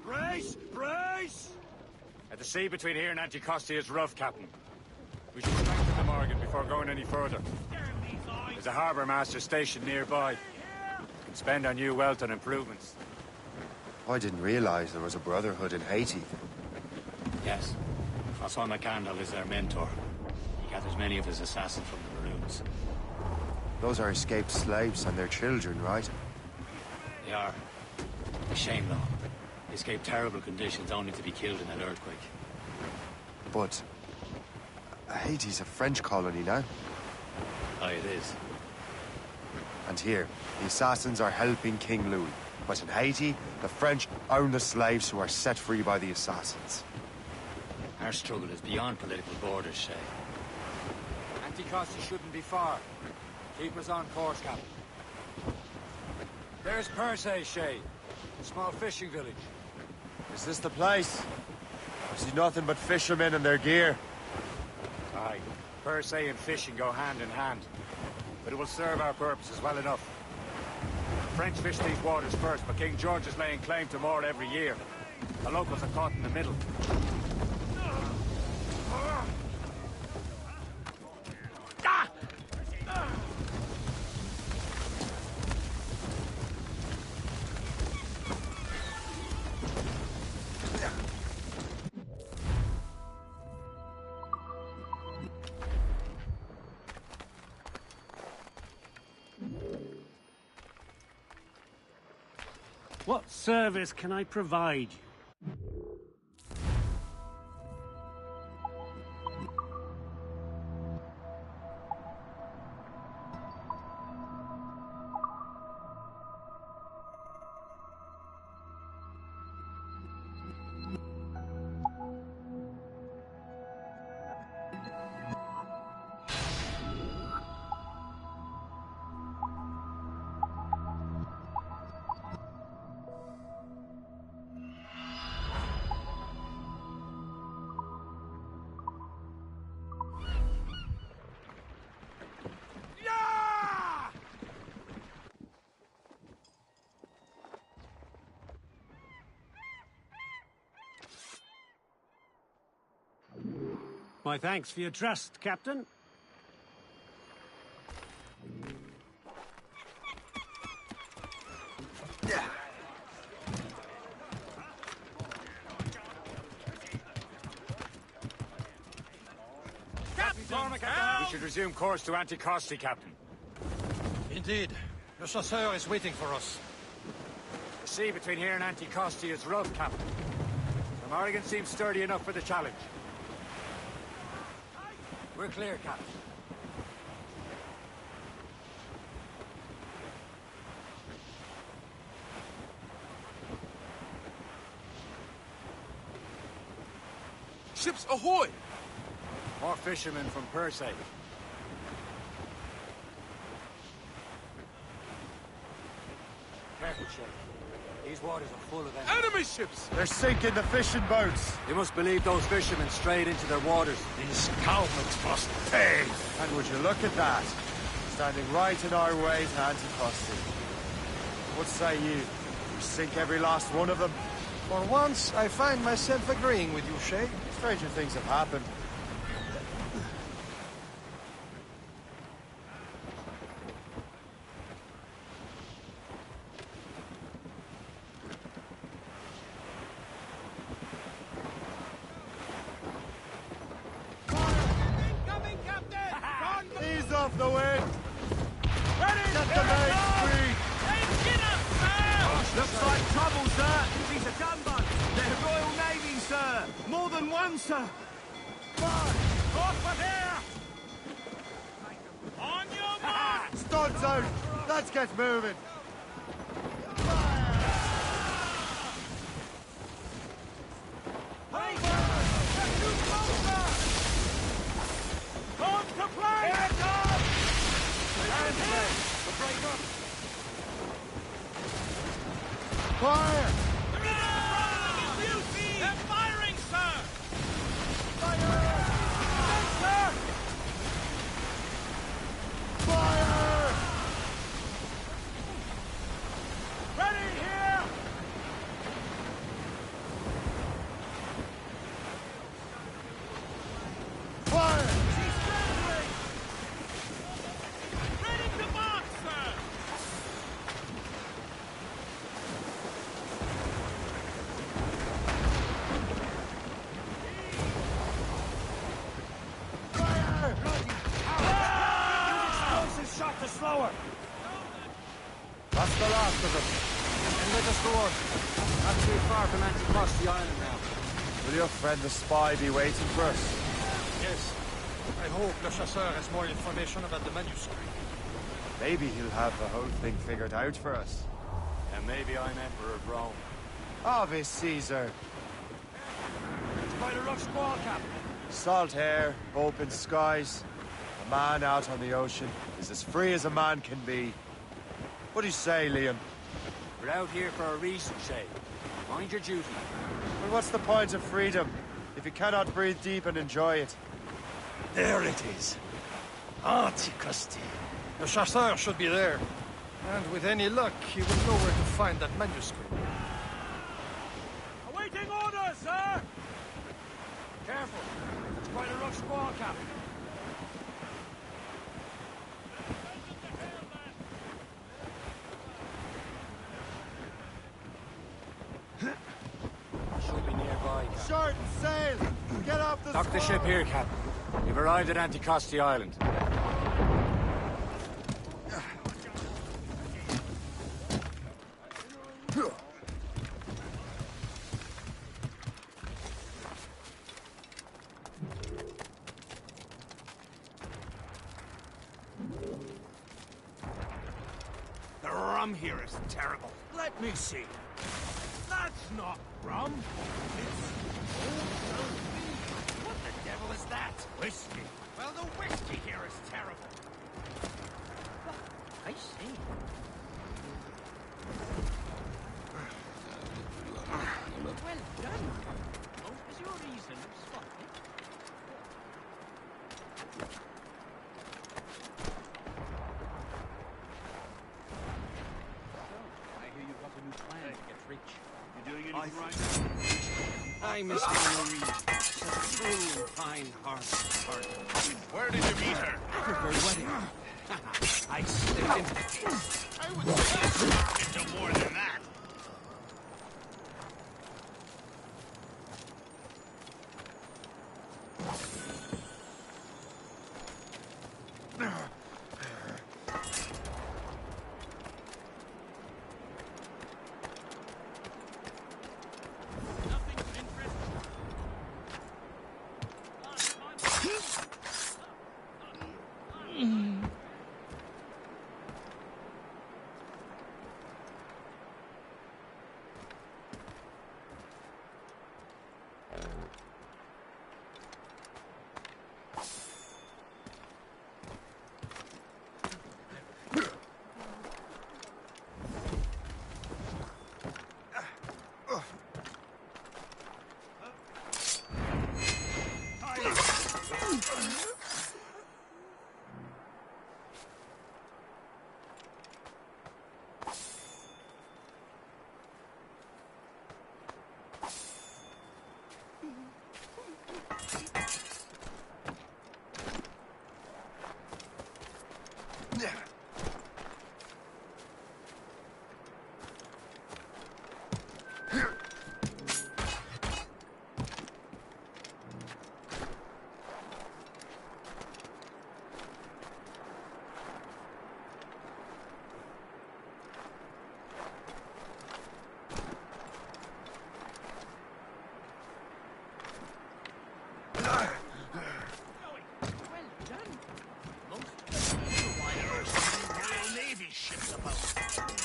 Brace! Brace! The sea between here and Anticosti is rough, Captain. We should strengthen the Morgan before going any further. There's a harbour master stationed nearby. We can spend our new wealth on improvements. I didn't realize there was a brotherhood in Haiti. Yes. Francois McCandle is their mentor. He gathers many of his assassins from the Maroons. Those are escaped slaves and their children, right? They are. A shame, though. They escaped terrible conditions only to be killed in that earthquake. But Haiti's a French colony now. Aye, it is. And here, the assassins are helping King Louis. But in Haiti, the French own the slaves who are set free by the assassins. Our struggle is beyond political borders, Shay. Anticosti shouldn't be far. Keep us on course, Captain. There's Persay, Shay. A small fishing village. Is this the place? I see nothing but fishermen and their gear. Aye. Persay and fishing go hand in hand. But it will serve our purposes well enough. The French fish these waters first, but King George is laying claim to more every year. The locals are caught in the middle. What service can I provide you? My thanks for your trust, Captain. Cormac at the helm! We should resume course to Anticosti, Captain. Indeed. Le chasseur is waiting for us. The sea between here and Anticosti is rough, Captain. The Morrigan seems sturdy enough for the challenge. We're clear, Captain. Ships ahoy! More fishermen from Persay. Careful, Shay. These waters are full of enemies. Enemy ships! They're sinking the fishing boats. You must believe those fishermen strayed into their waters. These cowmans must pay! And would you look at that? Standing right in our way to Anticosti. What say you? We sink every last one of them? For once, I find myself agreeing with you, Shay. Stranger things have happened. Incoming, Captain! Ease off the wind! Ready! Get the main free! Engine up, sir! Looks like trouble, sir. She's a gunboat. They're Royal Navy, sir. More than one, sir. North for here! On your mark! Studs out! Let's get moving! Hey, get too closer! On to play! Hands up! Hands up! Break up! Fire! They're firing, sir! Fire! Sir! Fire! Ready here! Fire! She's friendly! Ready to mark, sir! Fire! Explosive shot to slower! That's the last of them. And let us go on. Not too far from Anticosti Island now. Will your friend the spy be waiting for us? Yes. I hope Le Chasseur has more information about the manuscript. Maybe he'll have the whole thing figured out for us. And maybe I'm Emperor of Rome. Ave Caesar. It's quite a rough squall, Captain. Salt air, open skies. A man out on the ocean is as free as a man can be. What do you say, Liam? We're out here for a reason, Shay. Mind your duty. Well, what's the point of freedom if you cannot breathe deep and enjoy it? There it is. Anticosti. Le Chasseur should be there. And with any luck, he will know where to find that manuscript. Awaiting orders, sir! Careful. It's quite a rough squall, Captain. Should be nearby, Captain. Short and sail! Get off the Dock the squall! ship here, Captain. We've arrived at Anticosti Island. The rum here is terrible. Let me see. That's not rum. It's old beef. What the devil is that? Whiskey. Well, the whiskey here is terrible. I see. Well done. What was your reason of spotting? I hear you've got a new plan to get rich. You doing anything right? I miss Marie. Such a true, fine heart. Where did you meet her? At her wedding. I slipped into the case. I would say it's into more than that.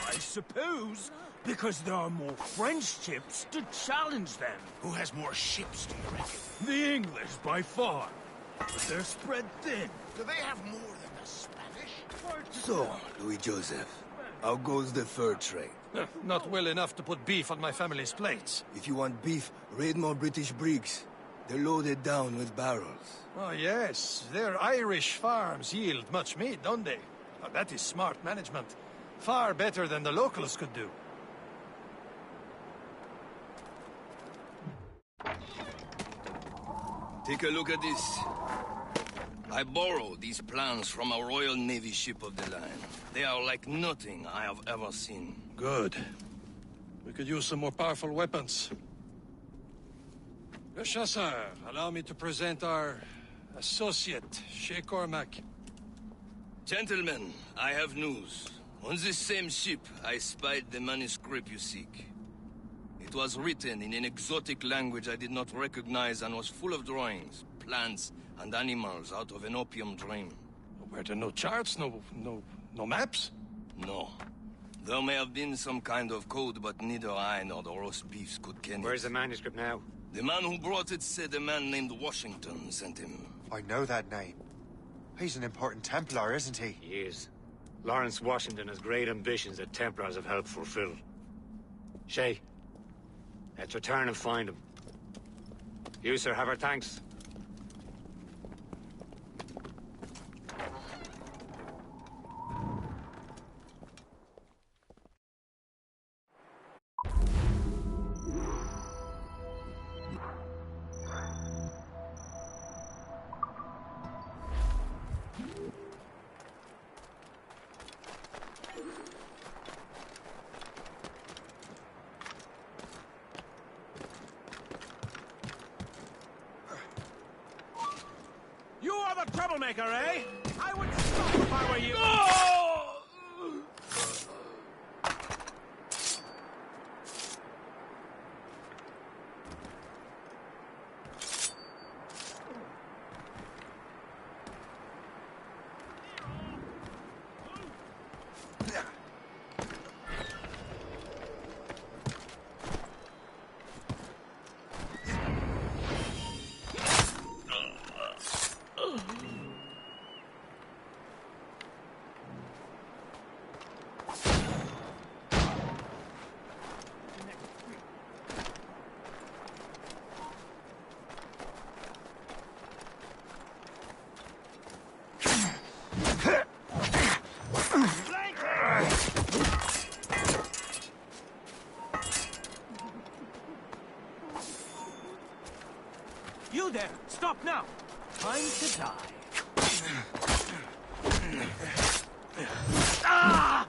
I suppose because there are more French ships to challenge them. Who has more ships, do you reckon? The English, by far. But they're spread thin. Do they have more than the Spanish? So, Louis Joseph, how goes the fur trade? Not well enough to put beef on my family's plates. If you want beef, raid more British brigs. They're loaded down with barrels. Oh, yes. Their Irish farms yield much meat, don't they? Oh, that is smart management. Far better than the locals could do. Take a look at this. I borrowed these plans from a Royal Navy ship of the line. They are like nothing I have ever seen. Good. We could use some more powerful weapons. Le Chasseur, allow me to present our associate, Shay Cormac. Gentlemen, I have news. On this same ship, I spied the manuscript you seek. It was written in an exotic language I did not recognize and was full of drawings, plants, and animals out of an opium dream. Were there no charts, no maps? No. There may have been some kind of code, but neither I nor the roast beefs could ken it. Where's the manuscript now? The man who brought it said a man named Washington sent him. I know that name. He's an important Templar, isn't he? He is. Lawrence Washington has great ambitions that Templars have helped fulfill. Shay, let's return and find him. You, sir, have our thanks. You are the troublemaker, eh? I would stop if I were you. You there! Stop now! Time to die. Ah!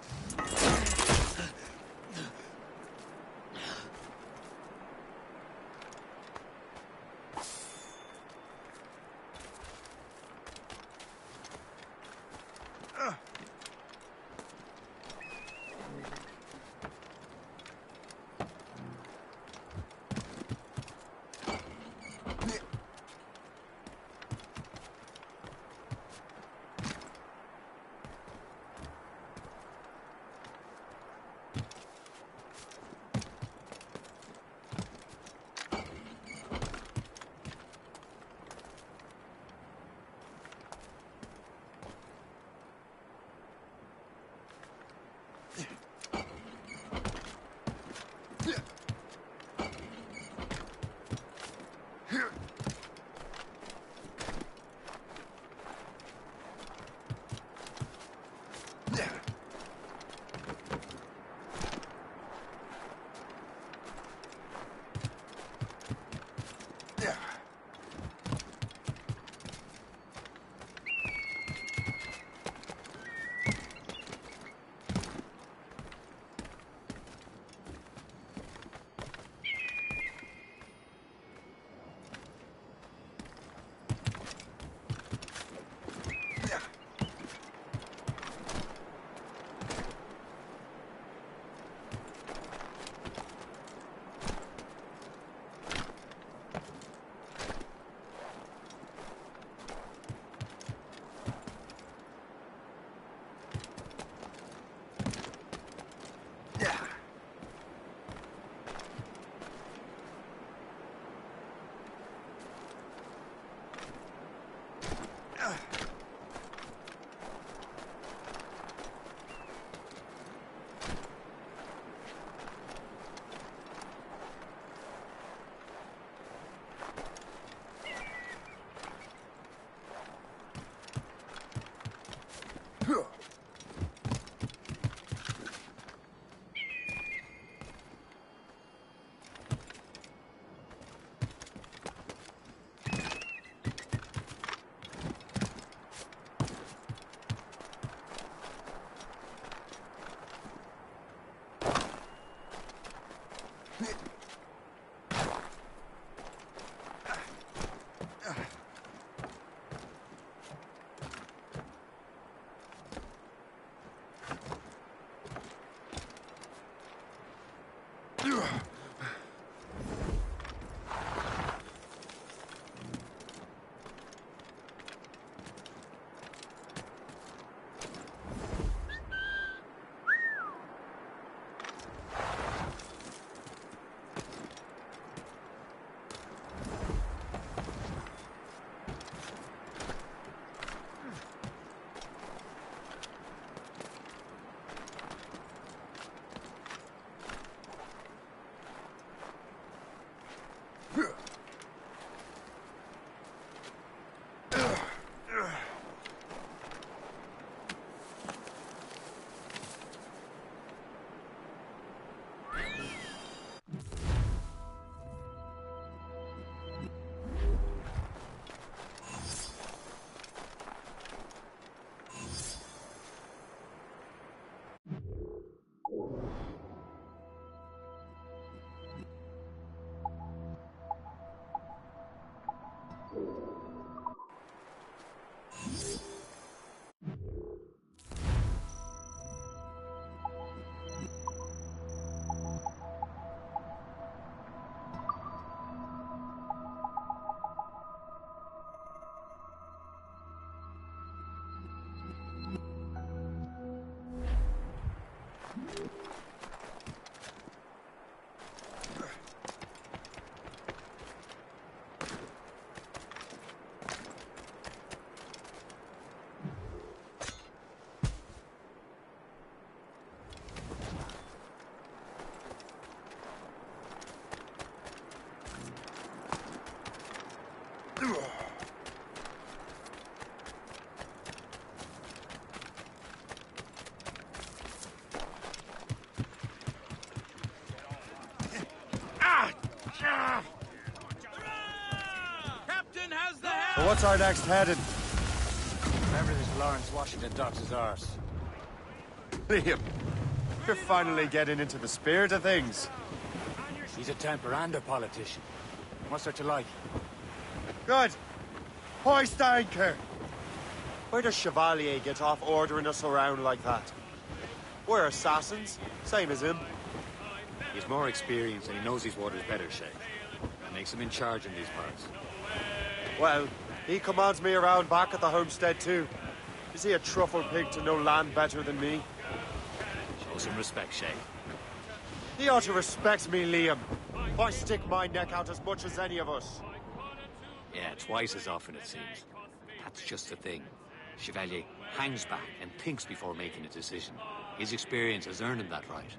Captain has the helm! So what's our next heading? Remember this Lawrence Washington docks is ours. Liam, you're finally getting into the spirit of things. He's a Templar and a politician. What's there to like? Good. Hoist anchor. Where does Chevalier get off ordering us around like that? We're assassins, same as him. He's more experienced and he knows these waters better, Shay. That makes him in charge in these parts. Well, he commands me around back at the homestead too. Is he a truffle pig to know land better than me? Show some respect, Shay. He ought to respect me, Liam. I stick my neck out as much as any of us. Yeah, twice as often it seems. That's just the thing. Chevalier hangs back and thinks before making a decision. His experience has earned him that right.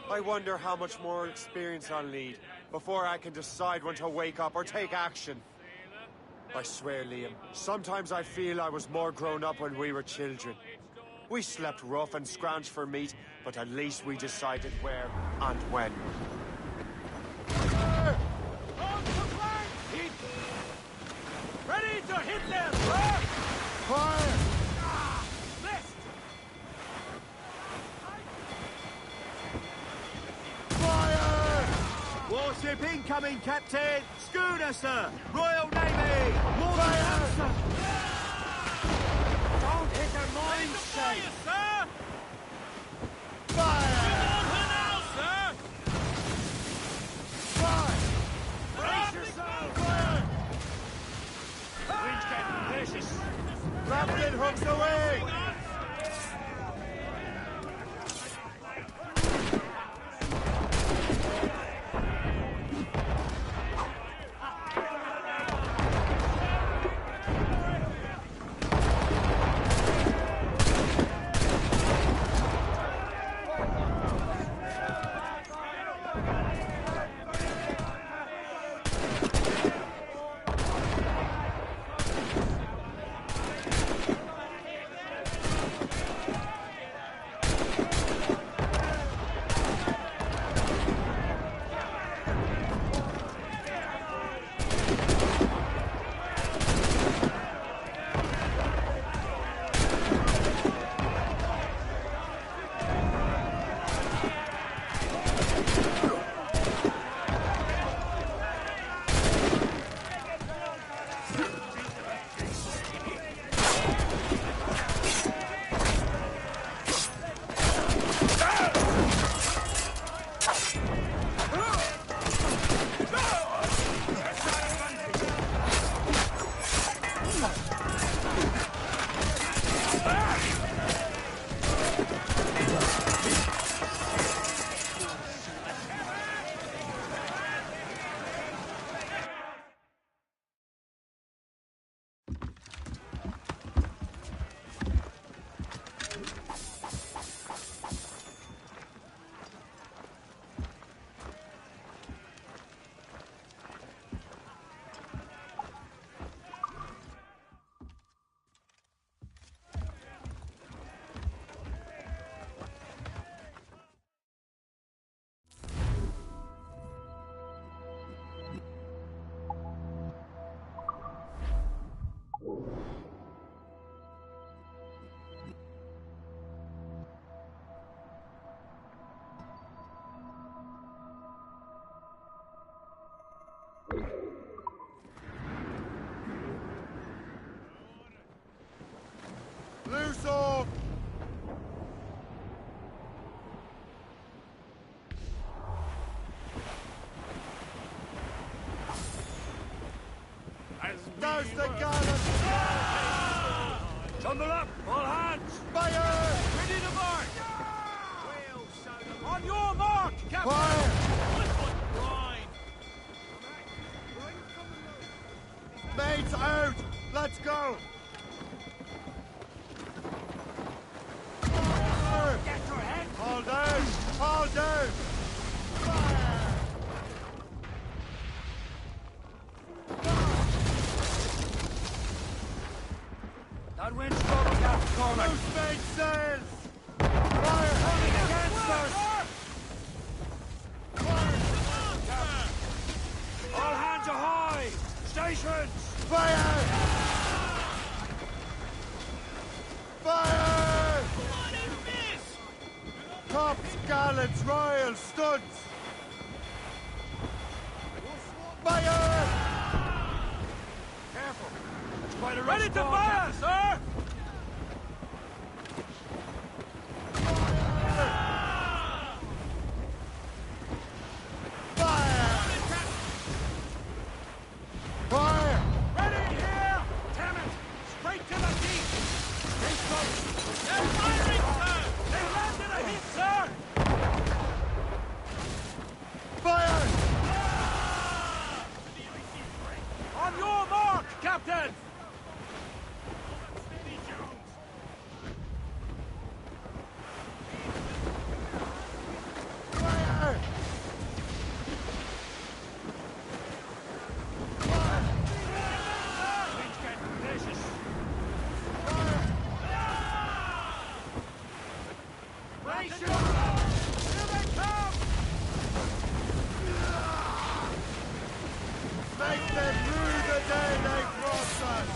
I wonder how much more experience I'll need before I can decide when to wake up or take action. I swear, Liam, sometimes I feel I was more grown up when we were children. We slept rough and scrounged for meat, but at least we decided where and when. Ready to hit them! Fire! Fire! Warship incoming, Captain! Schooner, sir! Royal Navy! More than sir! Don't hit their mines, Shay! Sir! Fire! On her now, sir! Fire! Brace yourself! Fire! Wind's getting vicious. Captain, hooks away! Loose off! There's the gun! Tumble up! All hands! Fire! Ready to mark! On your mark, Captain! Fire! Mates out! Let's go! Fire! Get your head! Hold down! Hold down! Fire! That wind's trouble, Captain Cormac! Loose mainsails! Fire! Coming against us! All hands ahoy! Stations! Fire! Fire! What is this? Tops, gallants, royals, studs! Fire! Careful! It's quite a rough Ready to storm, fire, Captain. sir! Fire! Ready here! Damn it! Straight to the deep! Stay close! They're firing, sir! They landed a hit, sir! Fire! On your mark, Captain! Fire! Things getting vicious. Brace your... Here they come! Make them rue the day they cross us!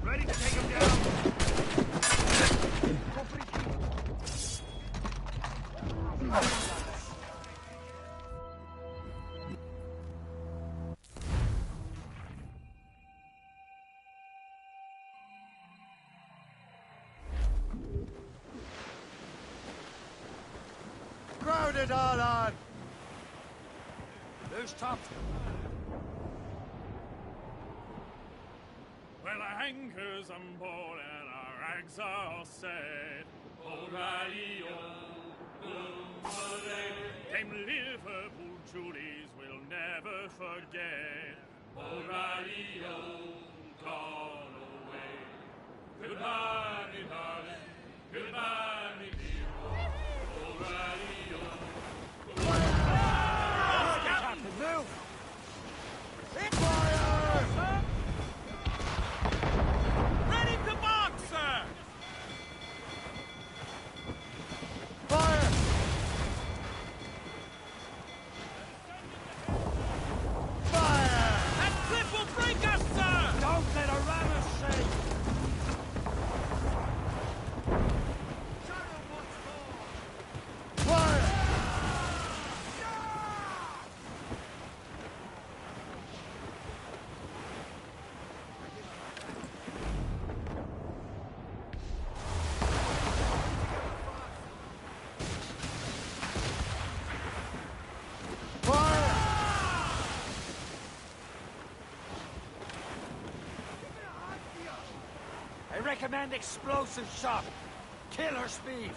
Ready to take him down! Crowd it all on! Loose topped. Well, our anchor's on board and our rags are all set. O'Reilly, them Liverpool Julies will never forget. O'Reilly, gone away. Goodbye, me darling. Goodbye, me dear. O'Reilly, Captain, move! Fire! recommend explosive shot. Killer speed.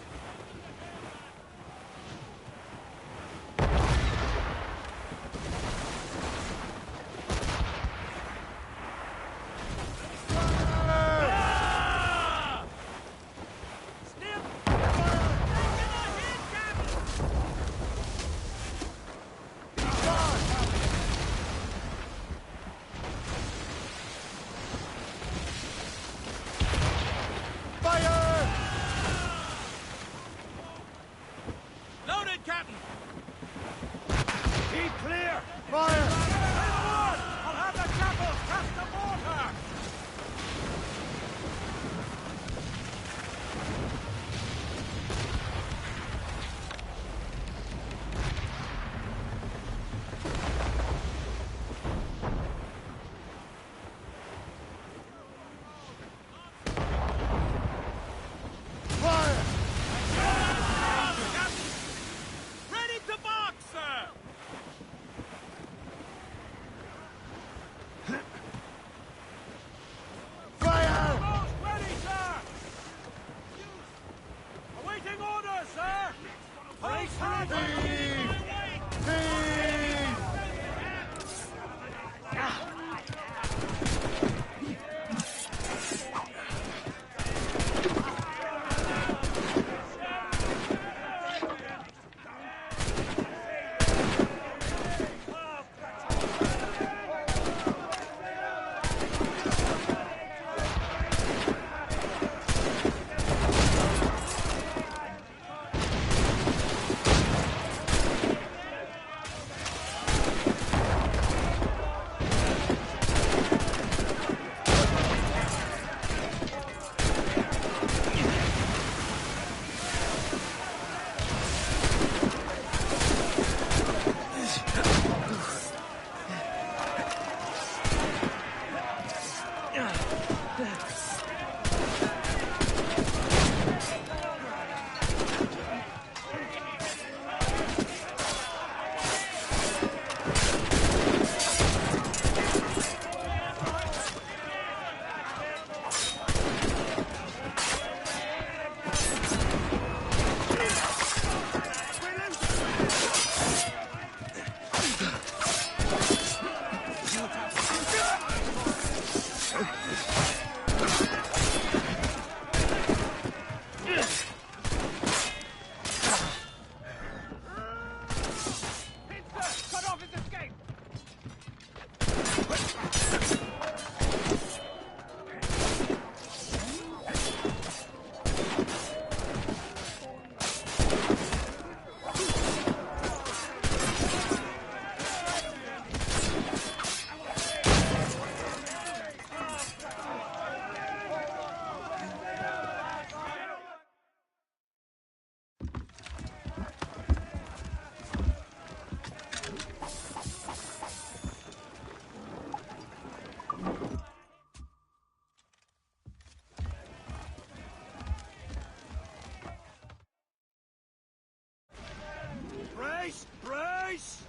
Brace! Brace!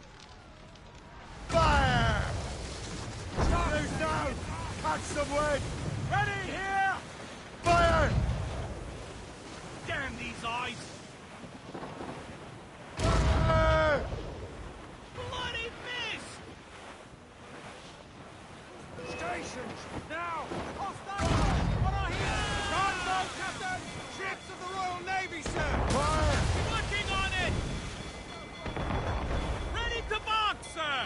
Fire! Shooters down! Catch some wind! Ready here! Fire! Damn these eyes! Fire! Bloody miss! Stations! Now! Hostiles! What are here? Gunboat, Captain! Ships of the Royal Navy, sir! Fire! Working on it! Ready to mark, sir!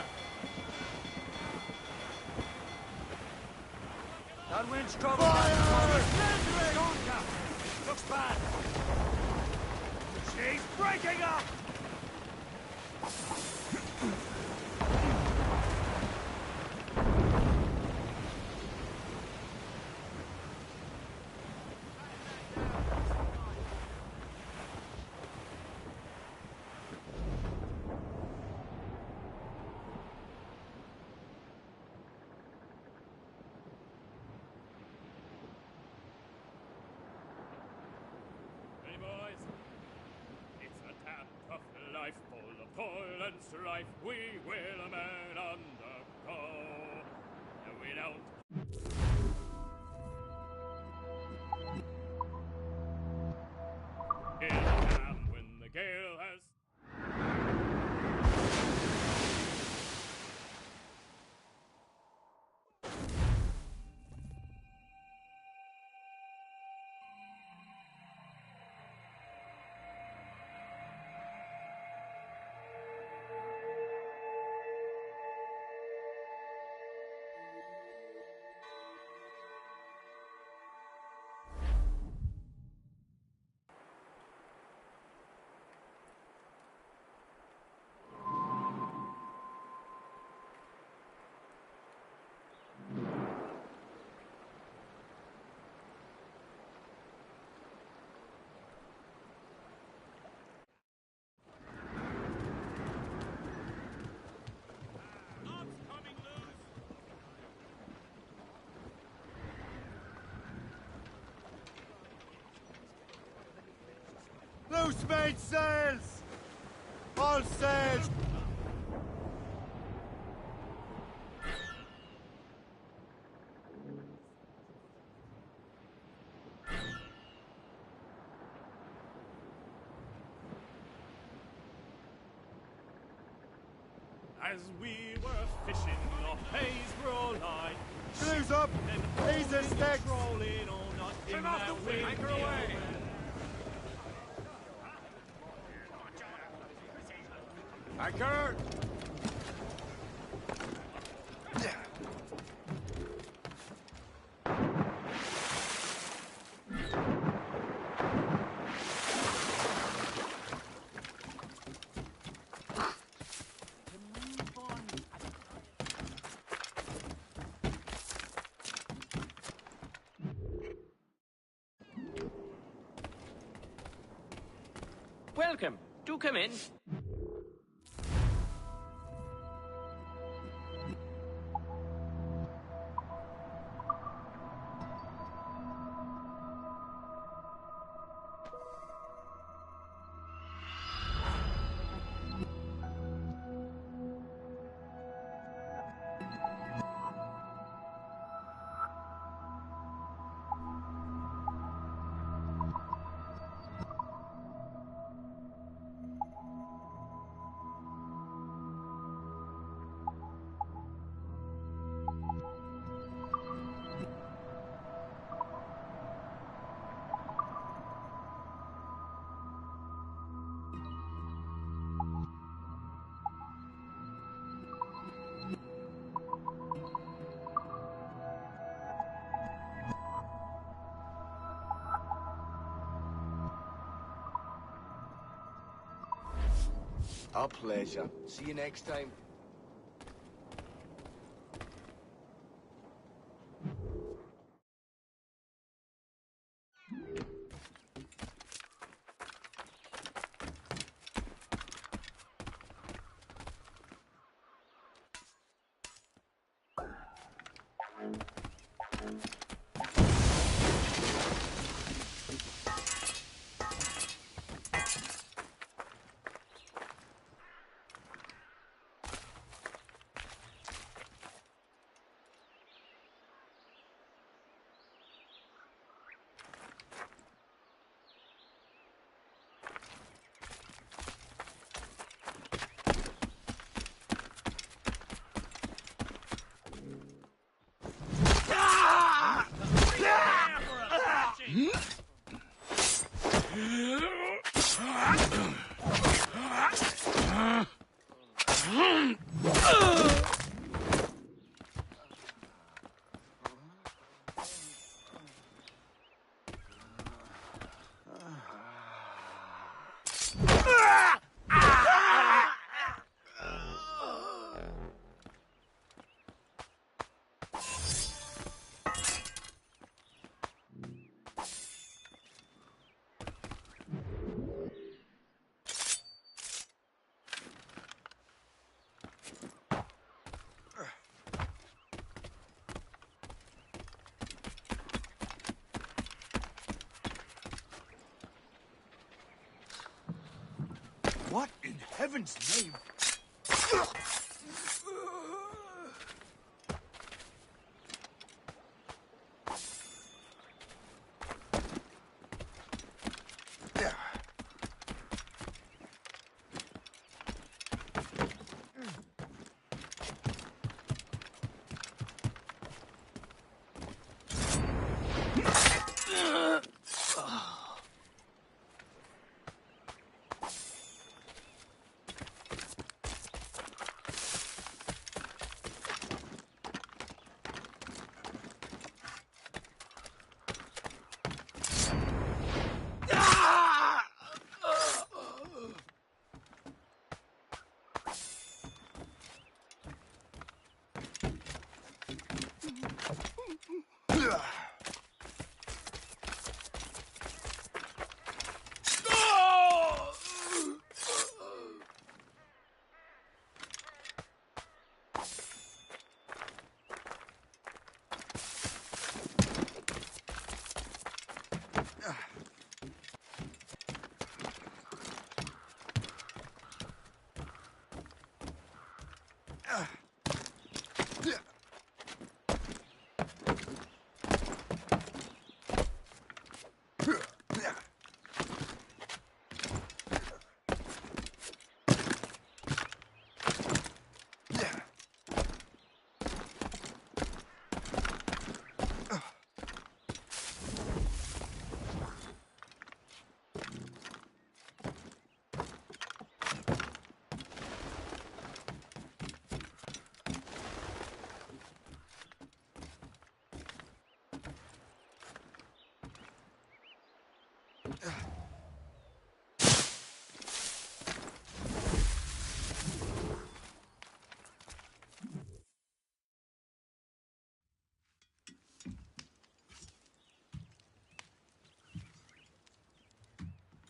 That wind's trouble. Fire! Don't, Captain. Looks bad. She's breaking up! Toil and strife, we will men undergo. And we don't. Loose mainsails! All sails! As we were fishing, the haze rolled high. Canoes up! Ease the sticks! Rolling all night. Trim off the wind! Anchor away! Anchor! Welcome. Do come in. Our pleasure. See you next time. What in heaven's name?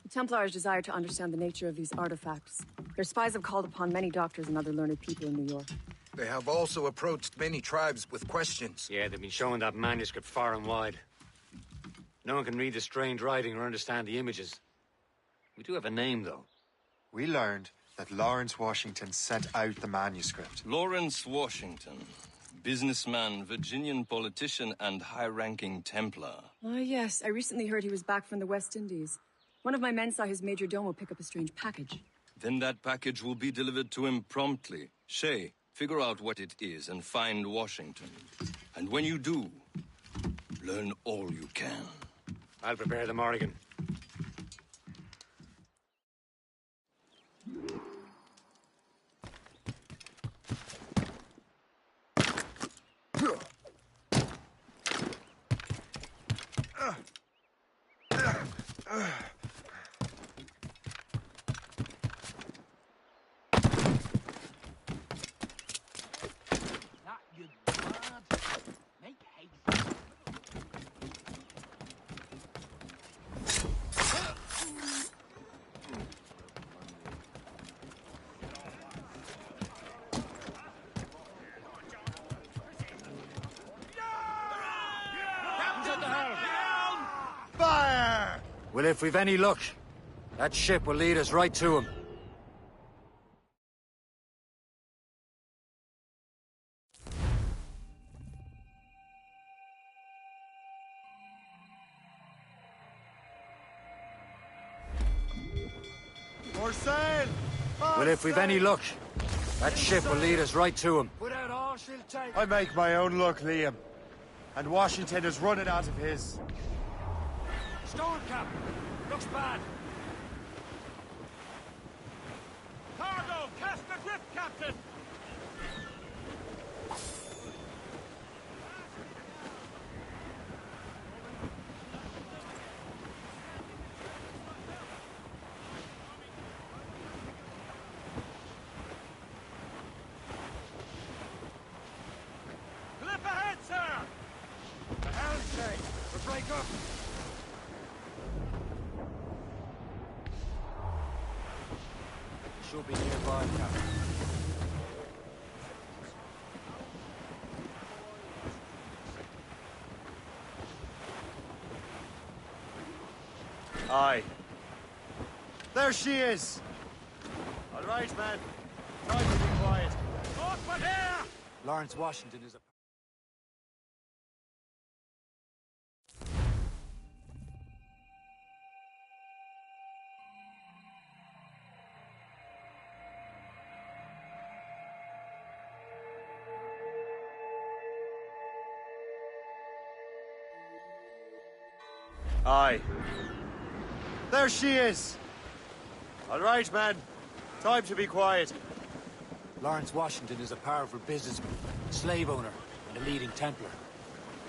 The Templars desire to understand the nature of these artifacts. Their spies have called upon many doctors and other learned people in New York. They have also approached many tribes with questions. Yeah, they've been showing that manuscript far and wide. No one can read the strange writing or understand the images. We do have a name, though. We learned that Lawrence Washington sent out the manuscript. Lawrence Washington. Businessman, Virginian politician, and high-ranking Templar. Ah, yes. I recently heard he was back from the West Indies. One of my men saw his major domo pick up a strange package. Then that package will be delivered to him promptly. Shay, figure out what it is and find Washington. And when you do, learn all you can. I'll prepare the Morrigan. Fire! Well, if we've any luck, that ship will lead us right to him. For sail! Well, if we've any luck, that ship will lead us right to him. Without all she'll take. I make my own luck, Liam. And Washington is running out of his. Stone cap! Looks bad. Cargo! Cast adrift, Captain! Clip ahead, sir! The helm, Shay! We'll break up! Should be nearby, Captain. Aye. There she is! All right, man. Time to be quiet. Northward here! Lawrence Washington is a... Aye. There she is! All right, man. Time to be quiet. Lawrence Washington is a powerful businessman, slave owner, and a leading Templar.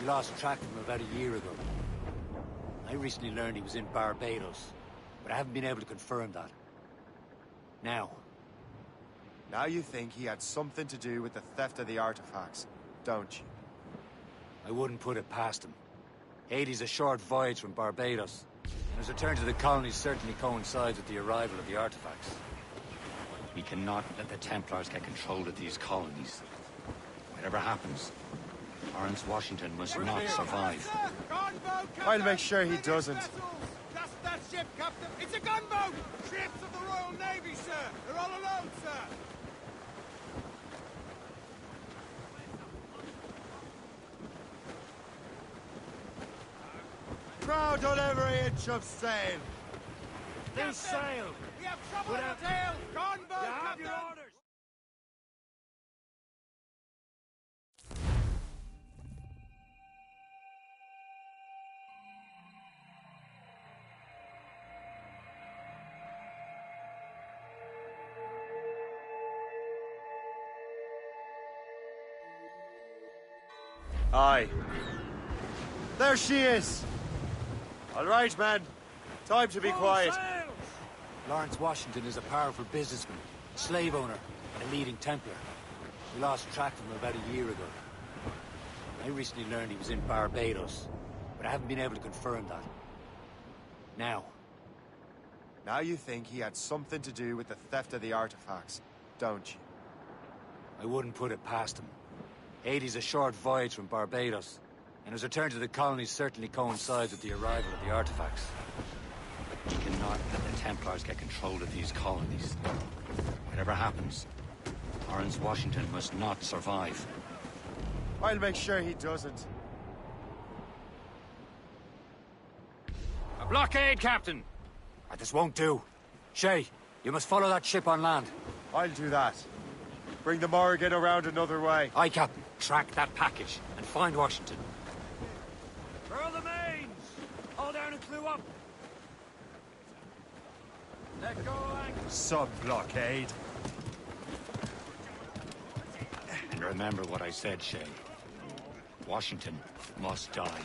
We lost track of him about a year ago. I recently learned he was in Barbados, but I haven't been able to confirm that. Now you think he had something to do with the theft of the artifacts, don't you? I wouldn't put it past him. Haiti's a short voyage from Barbados, and his return to the colonies certainly coincides with the arrival of the artifacts. We cannot let the Templars get control of these colonies. Whatever happens, Lawrence Washington must not survive. I'll make sure he doesn't. That's that ship, Captain. It's a gunboat! Ships of the Royal Navy, sir! They're all alone, sir! Crowd on every inch of sail! This sail! We have trouble on the tail! Gunboat, Captain! Your orders! Aye. There she is! All right, man. Time to be quiet. Lawrence Washington is a powerful businessman, slave owner, and a leading Templar. We lost track of him about a year ago. I recently learned he was in Barbados, but I haven't been able to confirm that. Now Now you think he had something to do with the theft of the artifacts, don't you? I wouldn't put it past him. Haiti's a short voyage from Barbados, and his return to the colonies certainly coincides with the arrival of the artifacts. We cannot let the Templars get control of these colonies. Whatever happens, Lawrence Washington must not survive. I'll make sure he doesn't. A blockade, Captain! This won't do. Shay, you must follow that ship on land. I'll do that. Bring the Morrigan around another way. Aye, Captain. Track that package and find Washington. Furl the mains! Hold down and clew up! Let go of anchor! Sub-blockade. And remember what I said, Shay. Washington must die.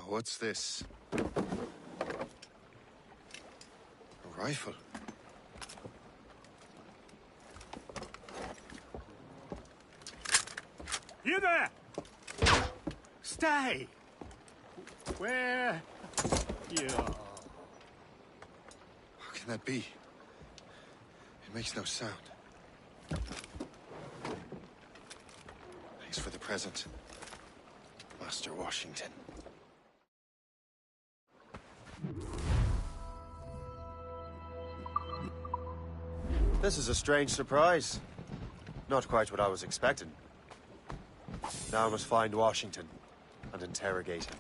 What's this? A rifle. You there! Stay! Where you are? How can that be? It makes no sound. Thanks for the present, Master Washington. This is a strange surprise. Not quite what I was expecting. Now I must find Washington and interrogate him.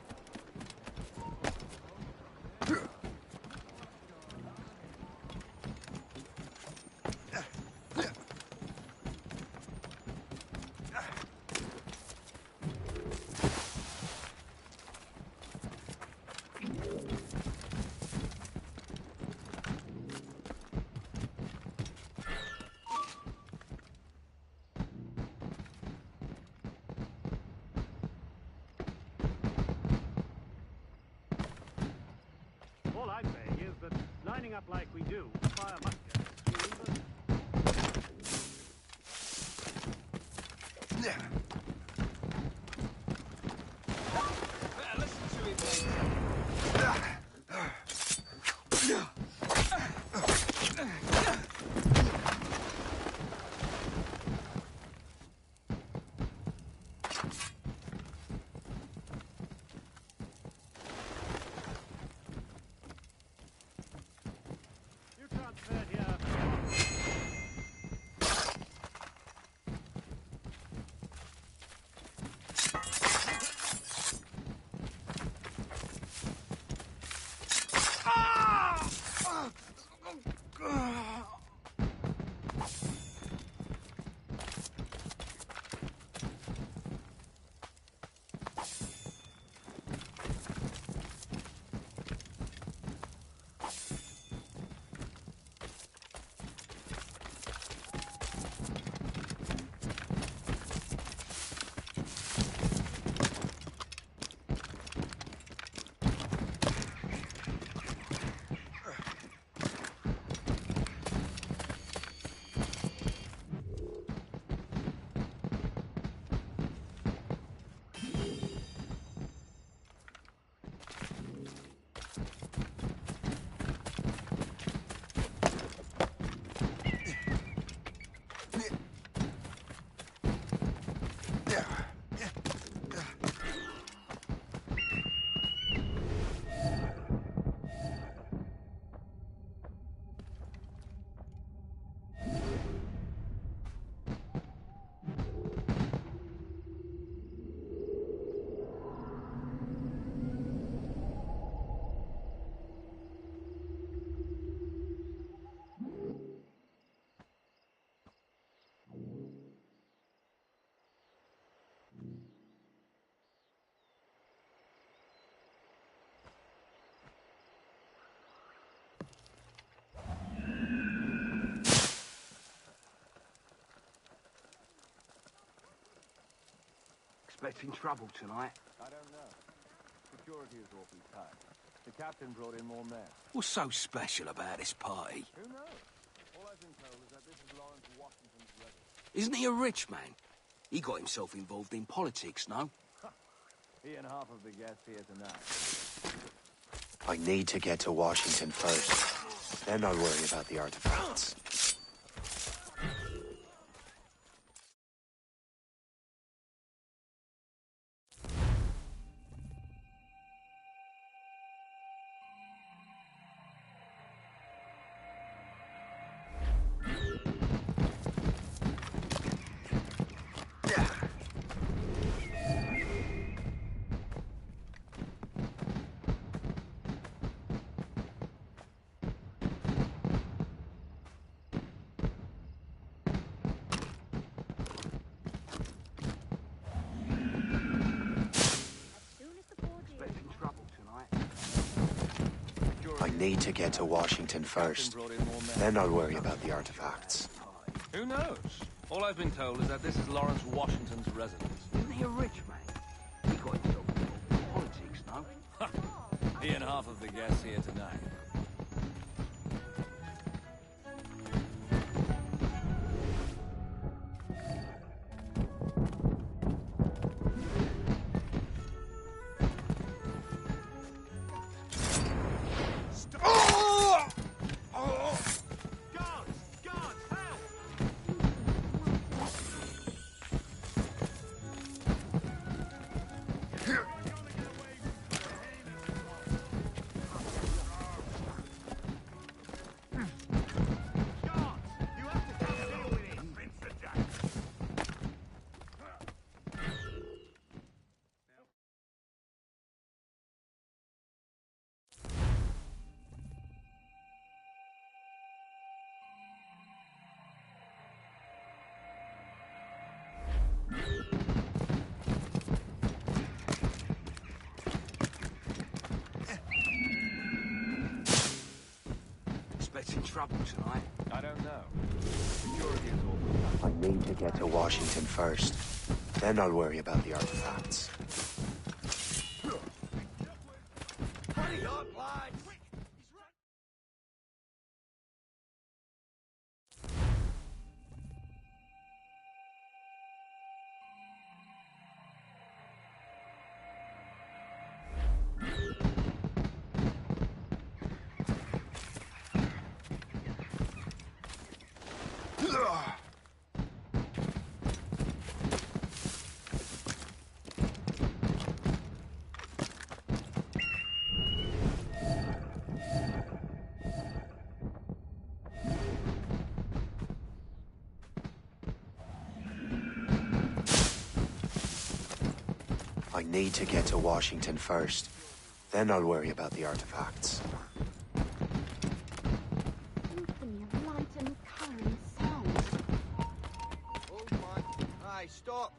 All I'm saying is that lining up like we do, fire muskets. Listen to me, mate. Expecting trouble tonight? I don't know. Security is awfully tight. The captain brought in more men. What's so special about this party? Who knows? All I've been told is that this is Lawrence Washington's residence. Isn't he a rich man? He got himself involved in politics, no? He and half of the guests here tonight. I need to get to Washington first. Then I'll worry about the artifacts. I need to get to Washington first. Then I'll worry about the artifacts. Who knows? All I've been told is that this is Lawrence Washington's residence. Isn't he a rich man? He got himself involved in politics, no? He and half of the guests here tonight. Expecting trouble tonight? I don't know. Security is awful. I need to get to Washington first. Then I'll worry about the artifacts. Hurry up, lads! I need to get to Washington first. Then I'll worry about the artifacts. stop.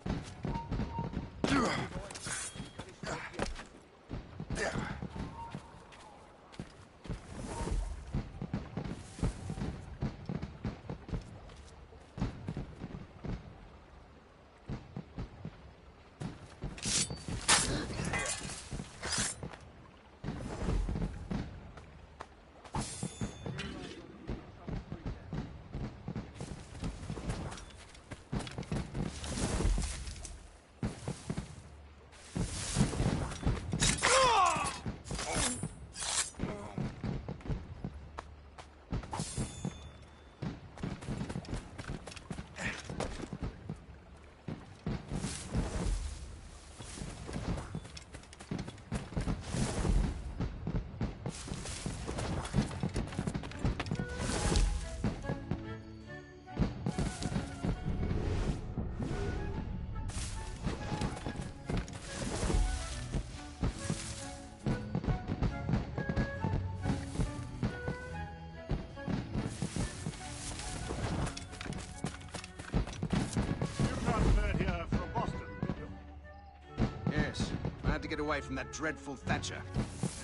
To get away from that dreadful Thatcher.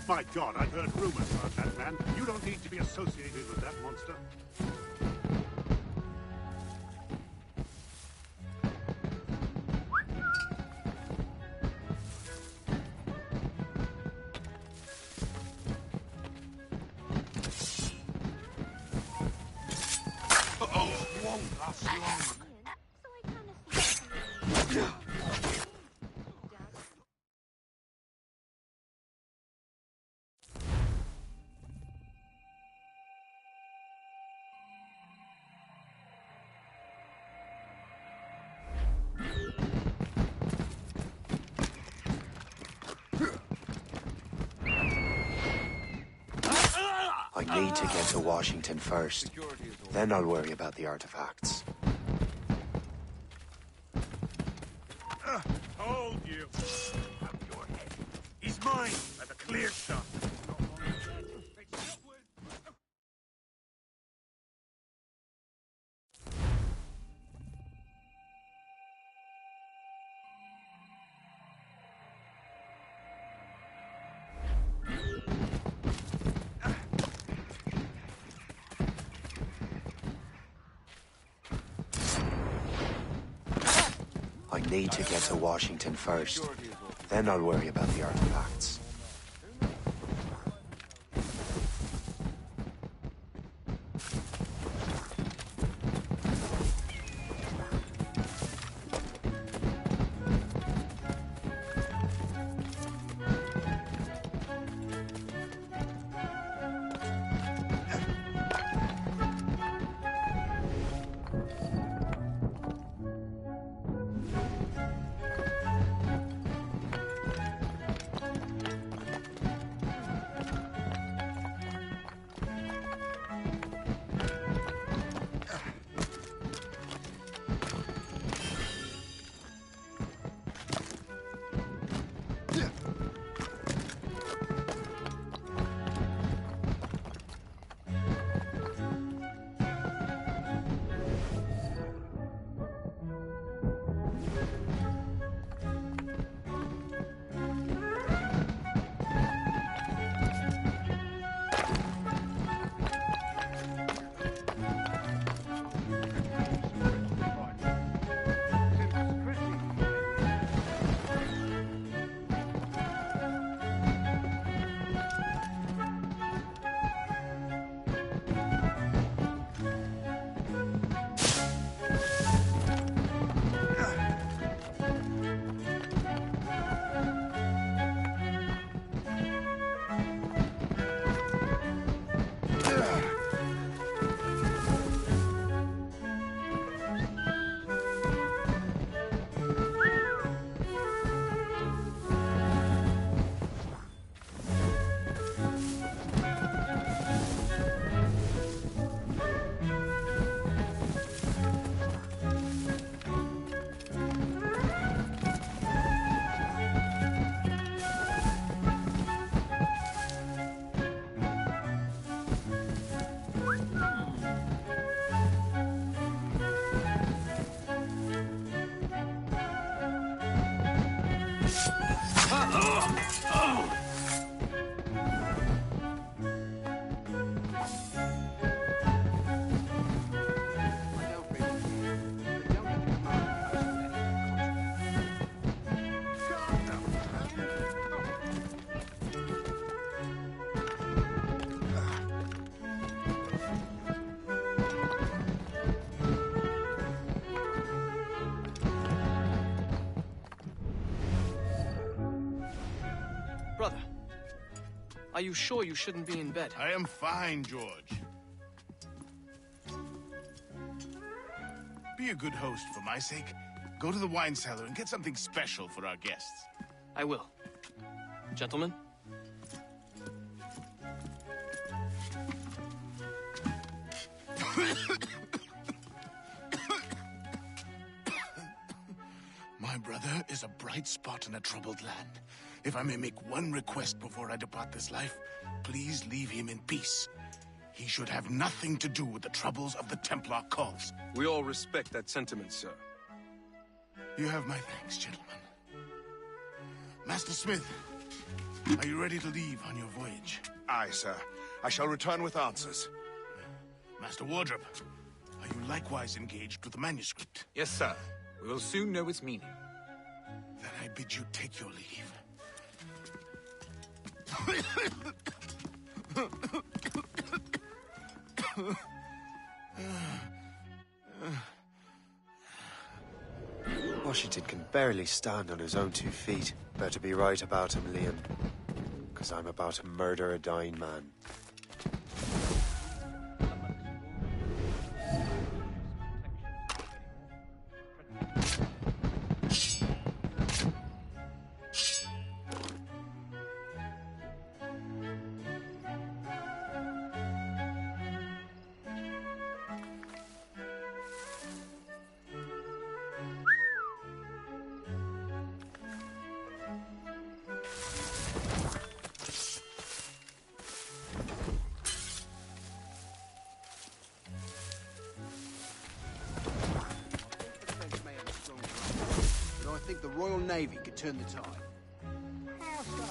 My God, I've heard rumors about that man. You don't need to be associated with that monster. Won't last long. I need to get to Washington first. Then I'll worry about the artifacts. Hold you! Have your head. He's mine! I've a clear shot. I need to get to Washington first. Then I'll worry about the artifacts. Are you sure you shouldn't be in bed? I am fine, George. Be a good host for my sake. Go to the wine cellar and get something special for our guests. I will. Gentlemen? My brother is a bright spot in a troubled land. If I may make one request before I depart this life, please leave him in peace. He should have nothing to do with the troubles of the Templar cause. We all respect that sentiment, sir. You have my thanks, gentlemen. Master Smith, are you ready to leave on your voyage? Aye, sir. I shall return with answers. Master Wardrop, are you likewise engaged with the manuscript? Yes, sir. We will soon know its meaning. Then I bid you take your leave. Washington can barely stand on his own 2 feet. Better be right about him, Liam. Because I'm about to murder a dying man. I think the Royal Navy could turn the tide. How so?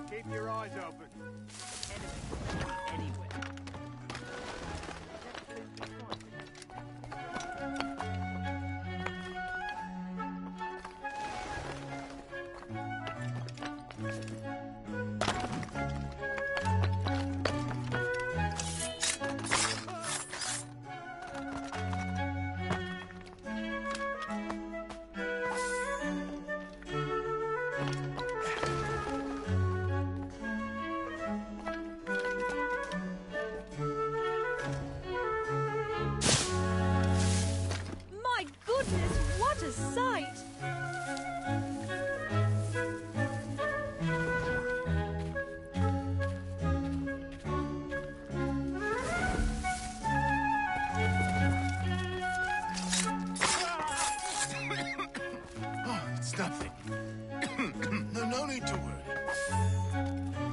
Keep your eyes open. Anywhere. Nothing. No need to worry.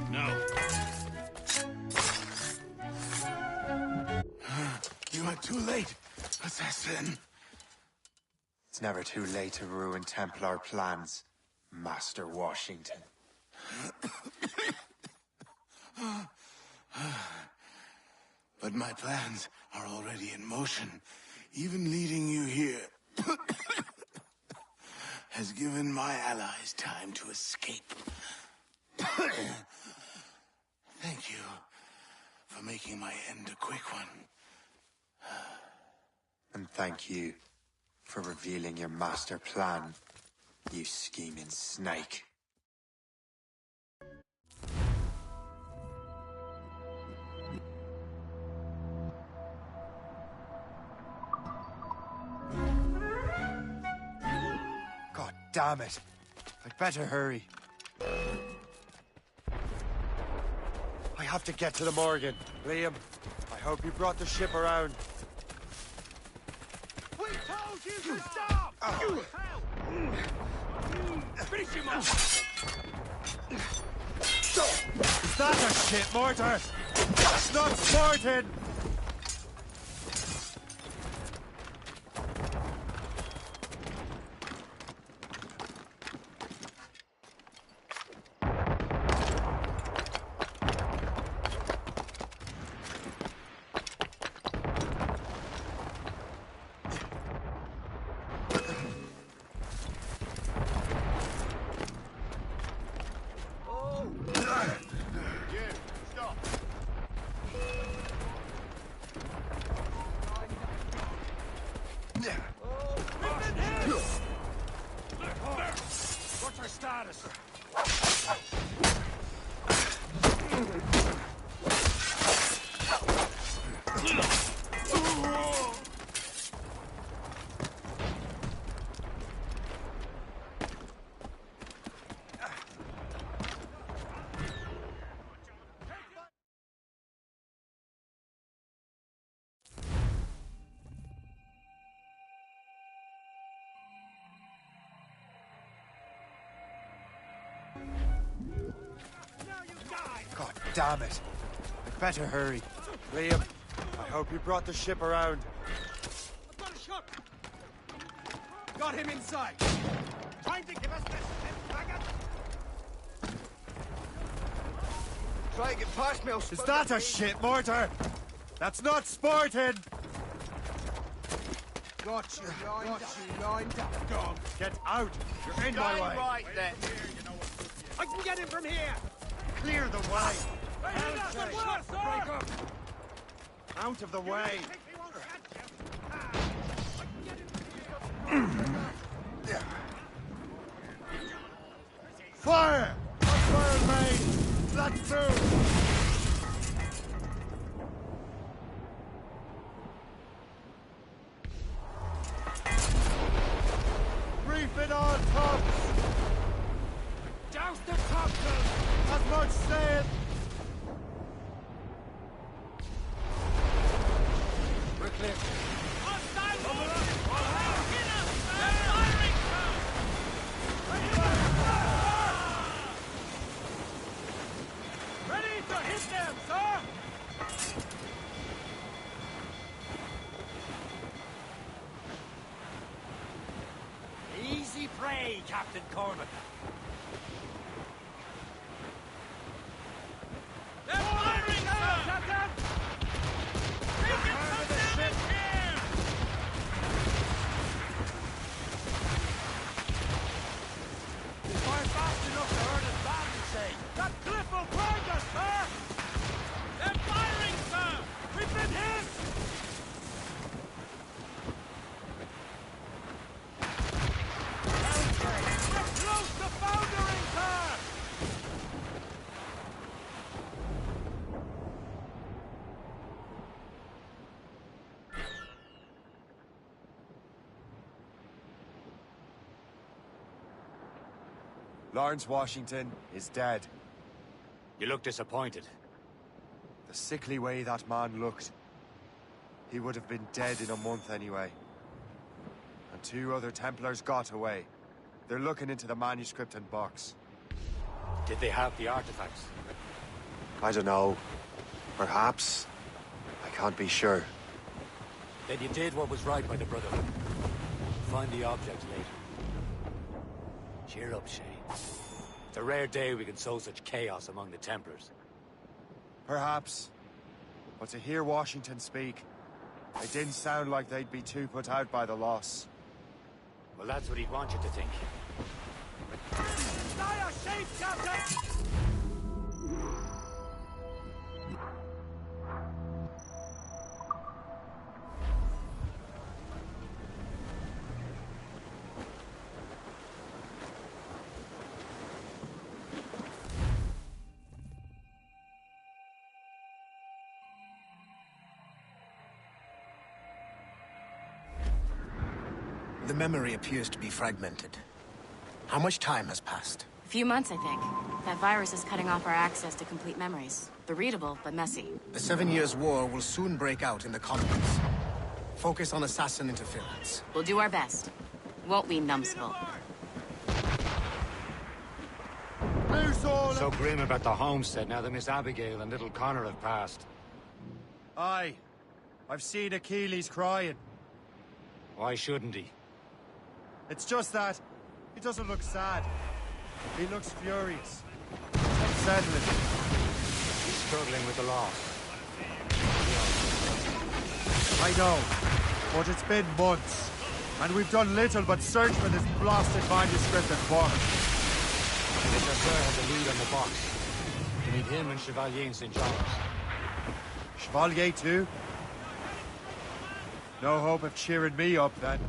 No. You are too late, assassin. It's never too late to ruin Templar plans, Master Washington. But my plans are already in motion. Even leading you here has given my allies time to escape. Thank you for making my end a quick one. And thank you for revealing your master plan, you scheming snake. God damn it. I'd better hurry. I have to get to the Morgan. Liam, I hope you brought the ship around. We told you to stop! You hell! Finish him off! Is that a shit mortar? It's not Spartan! Damn it. I'd better hurry. Liam, I hope you brought the ship around. I've got a shot! Got him inside! Trying to give us this faggot! Try and get past me, Is that a shit mortar? That's not sporting! Got you lined up, dog. Get out! You're in my way! Right then. I can get him from here! Clear the way! Break up! Out of the way! Fire! Fire, mate! Let's move! Reef it on, tops! Douse the topsails! As much sail! We're clear. Ready to hit them, sir! Easy prey, Captain Cormac. They're firing, sir! Captain! Take it from damage here! They fire fast enough to hurt us badly, say. That cliff will burn us, sir! They're firing, sir! We've been hit! We're close to foundering, sir! Lawrence Washington is dead. You look disappointed. The sickly way that man looked. He would have been dead in a month anyway. And 2 other Templars got away. They're looking into the manuscript and box. Did they have the artifacts? I don't know. Perhaps. I can't be sure. Then you did what was right by the Brotherhood. Find the object later. Cheer up, Shay. It's a rare day we can sow such chaos among the Templars. Perhaps. But to hear Washington speak, it didn't sound like they'd be too put out by the loss. Well, that's what he'd want you to think. Dire shape, Captain! The memory appears to be fragmented. How much time has passed? A few months, I think. That virus is cutting off our access to complete memories. They're readable, but messy. The 7 Years' War will soon break out in the colonies. Focus on assassin interference. We'll do our best. Won't we, numbskull? So grim about the homestead now that Miss Abigail and little Connor have passed. Aye. I've seen Achilles crying. Why shouldn't he? It's just that he doesn't look sad. He looks furious. Unsettling. He's struggling with the loss. I know, but it's been months, and we've done little but search for this blasted manuscript and book. The chasseur has a lead on the box. We need him and Chevalier in St. John's. Chevalier too? No hope of cheering me up, then.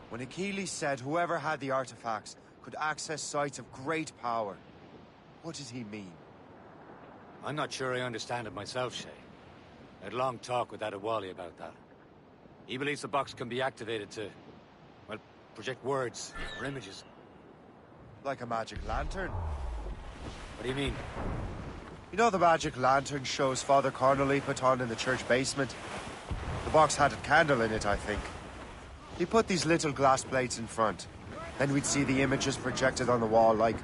When Achilles said whoever had the artifacts could access sites of great power, what did he mean? I'm not sure I understand it myself, Shay. I had a long talk with Adewale about that. He believes the box can be activated to, well, project words or images. Like a magic lantern? What do you mean? You know the magic lantern shows Father Connolly put on in the church basement? The box had a candle in it, I think. He put these little glass plates in front. Then we'd see the images projected on the wall like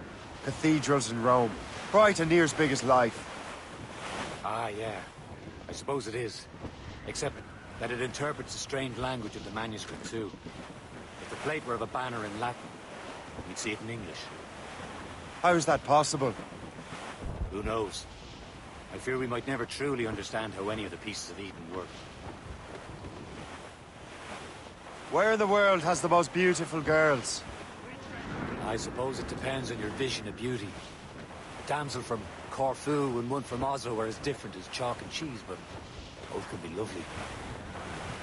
cathedrals in Rome. Bright and near as big as life. Ah, yeah. I suppose it is. Except that it interprets the strange language of the manuscript, too. If the plate were of a banner in Latin, you'd see it in English. How is that possible? Who knows? I fear we might never truly understand how any of the pieces of Eden work. Where in the world has the most beautiful girls? I suppose it depends on your vision of beauty. A damsel from Corfu and one from Oslo are as different as chalk and cheese, but both can be lovely.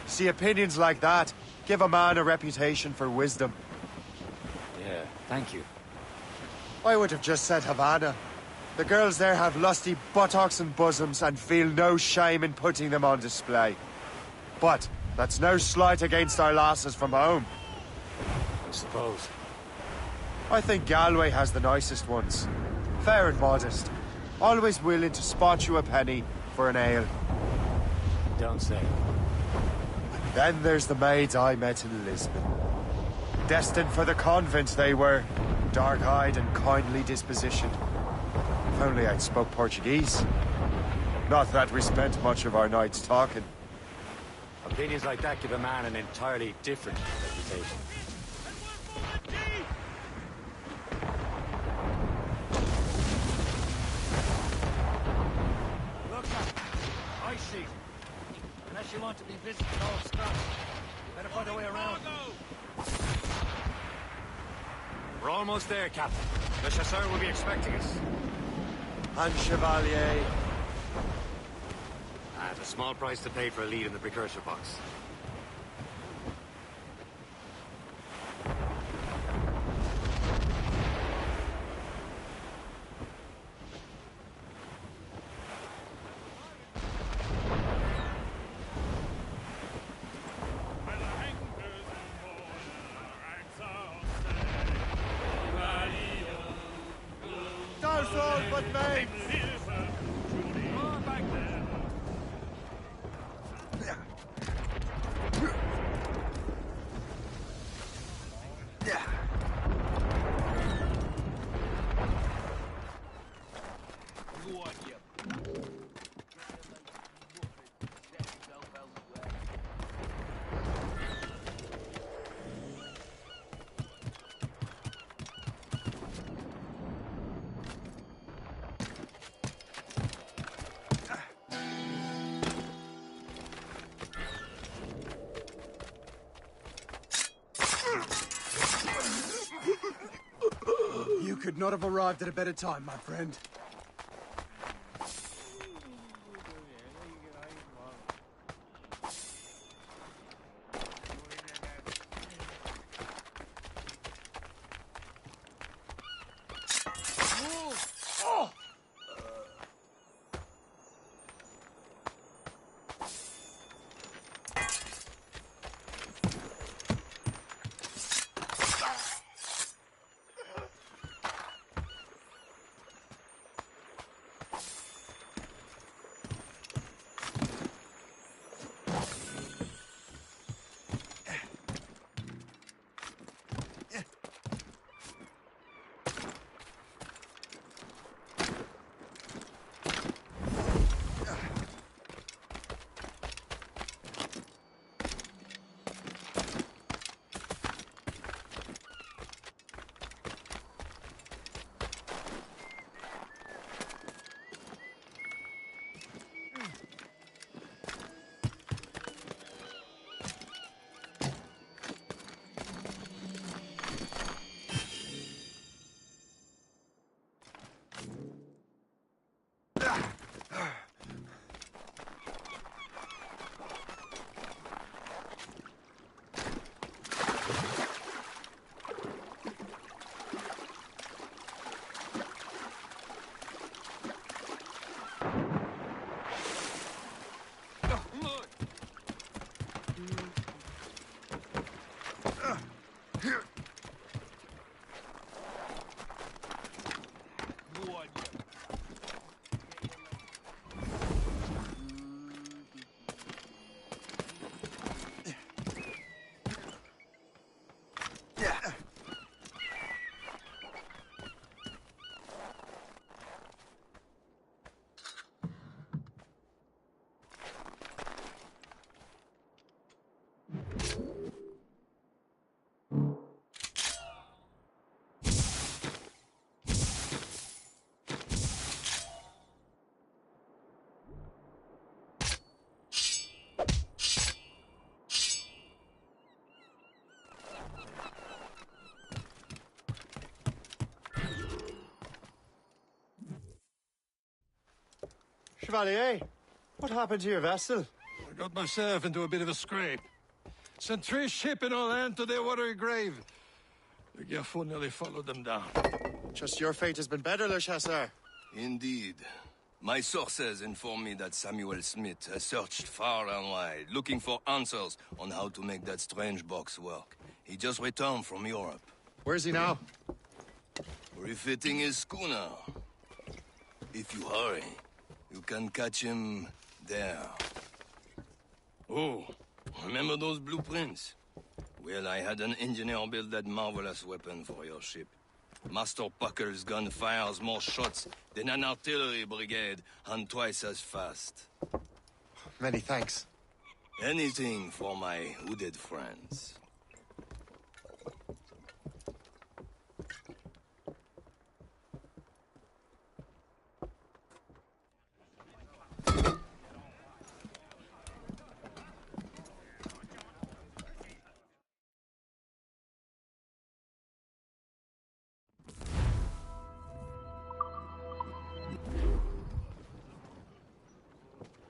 See, opinions like that give a man a reputation for wisdom. Yeah, thank you. I would have just said Havana. The girls there have lusty buttocks and bosoms and feel no shame in putting them on display. But that's no slight against our lasses from home. I suppose. I think Galway has the nicest ones. Fair and modest. Always willing to spot you a penny for an ale. Don't say. Then there's the maids I met in Lisbon. Destined for the convent they were. Dark-eyed and kindly dispositioned. If only I'd spoke Portuguese. Not that we spent much of our nights talking. Opinions like that give a man an entirely different reputation. Look up. I see. Unless you want to be visiting old Scotland, better find a way around. We're almost there, Captain. The chasseur will be expecting us. And Chevalier. At a small price to pay for a lead in the precursor box. You could not have arrived at a better time, my friend. Chevalier, what happened to your vessel? I got myself into a bit of a scrape. Sent 3 ship in all hand to their watery grave. The Gerfaut nearly followed them down. Just your fate has been better, Le Chasseur. Indeed. My sources inform me that Samuel Smith has searched far and wide, looking for answers on how to make that strange box work. He just returned from Europe. Where's he now? Refitting his schooner. If you hurry, you can catch him there. Oh, remember those blueprints? Well, I had an engineer build that marvelous weapon for your ship. Master Puckle's gun fires more shots than an artillery brigade, and twice as fast. Many thanks. Anything for my hooded friends.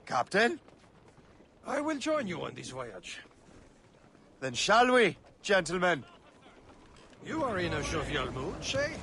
Captain? I will join you on this voyage. Then shall we, gentlemen? You are in a jovial mood, Shay?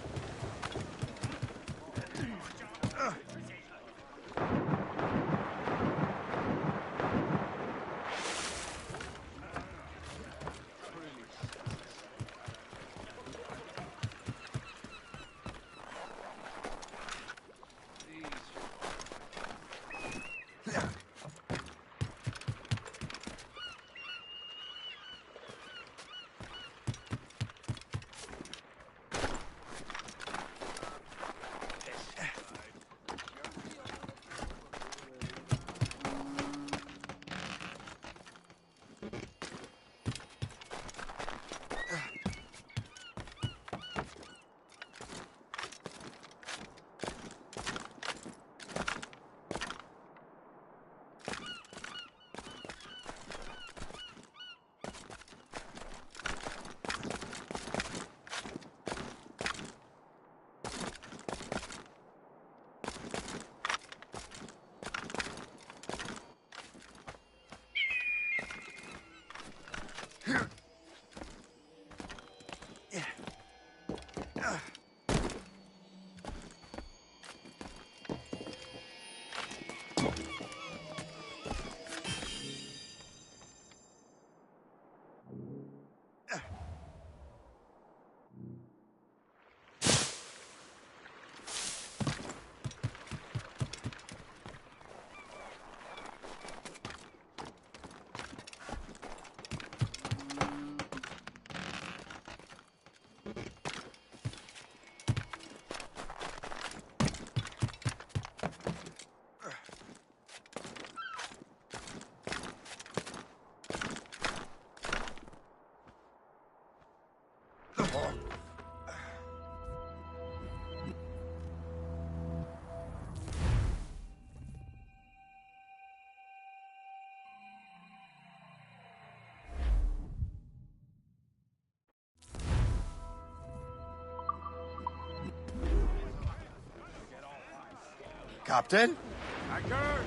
Captain? Anchor!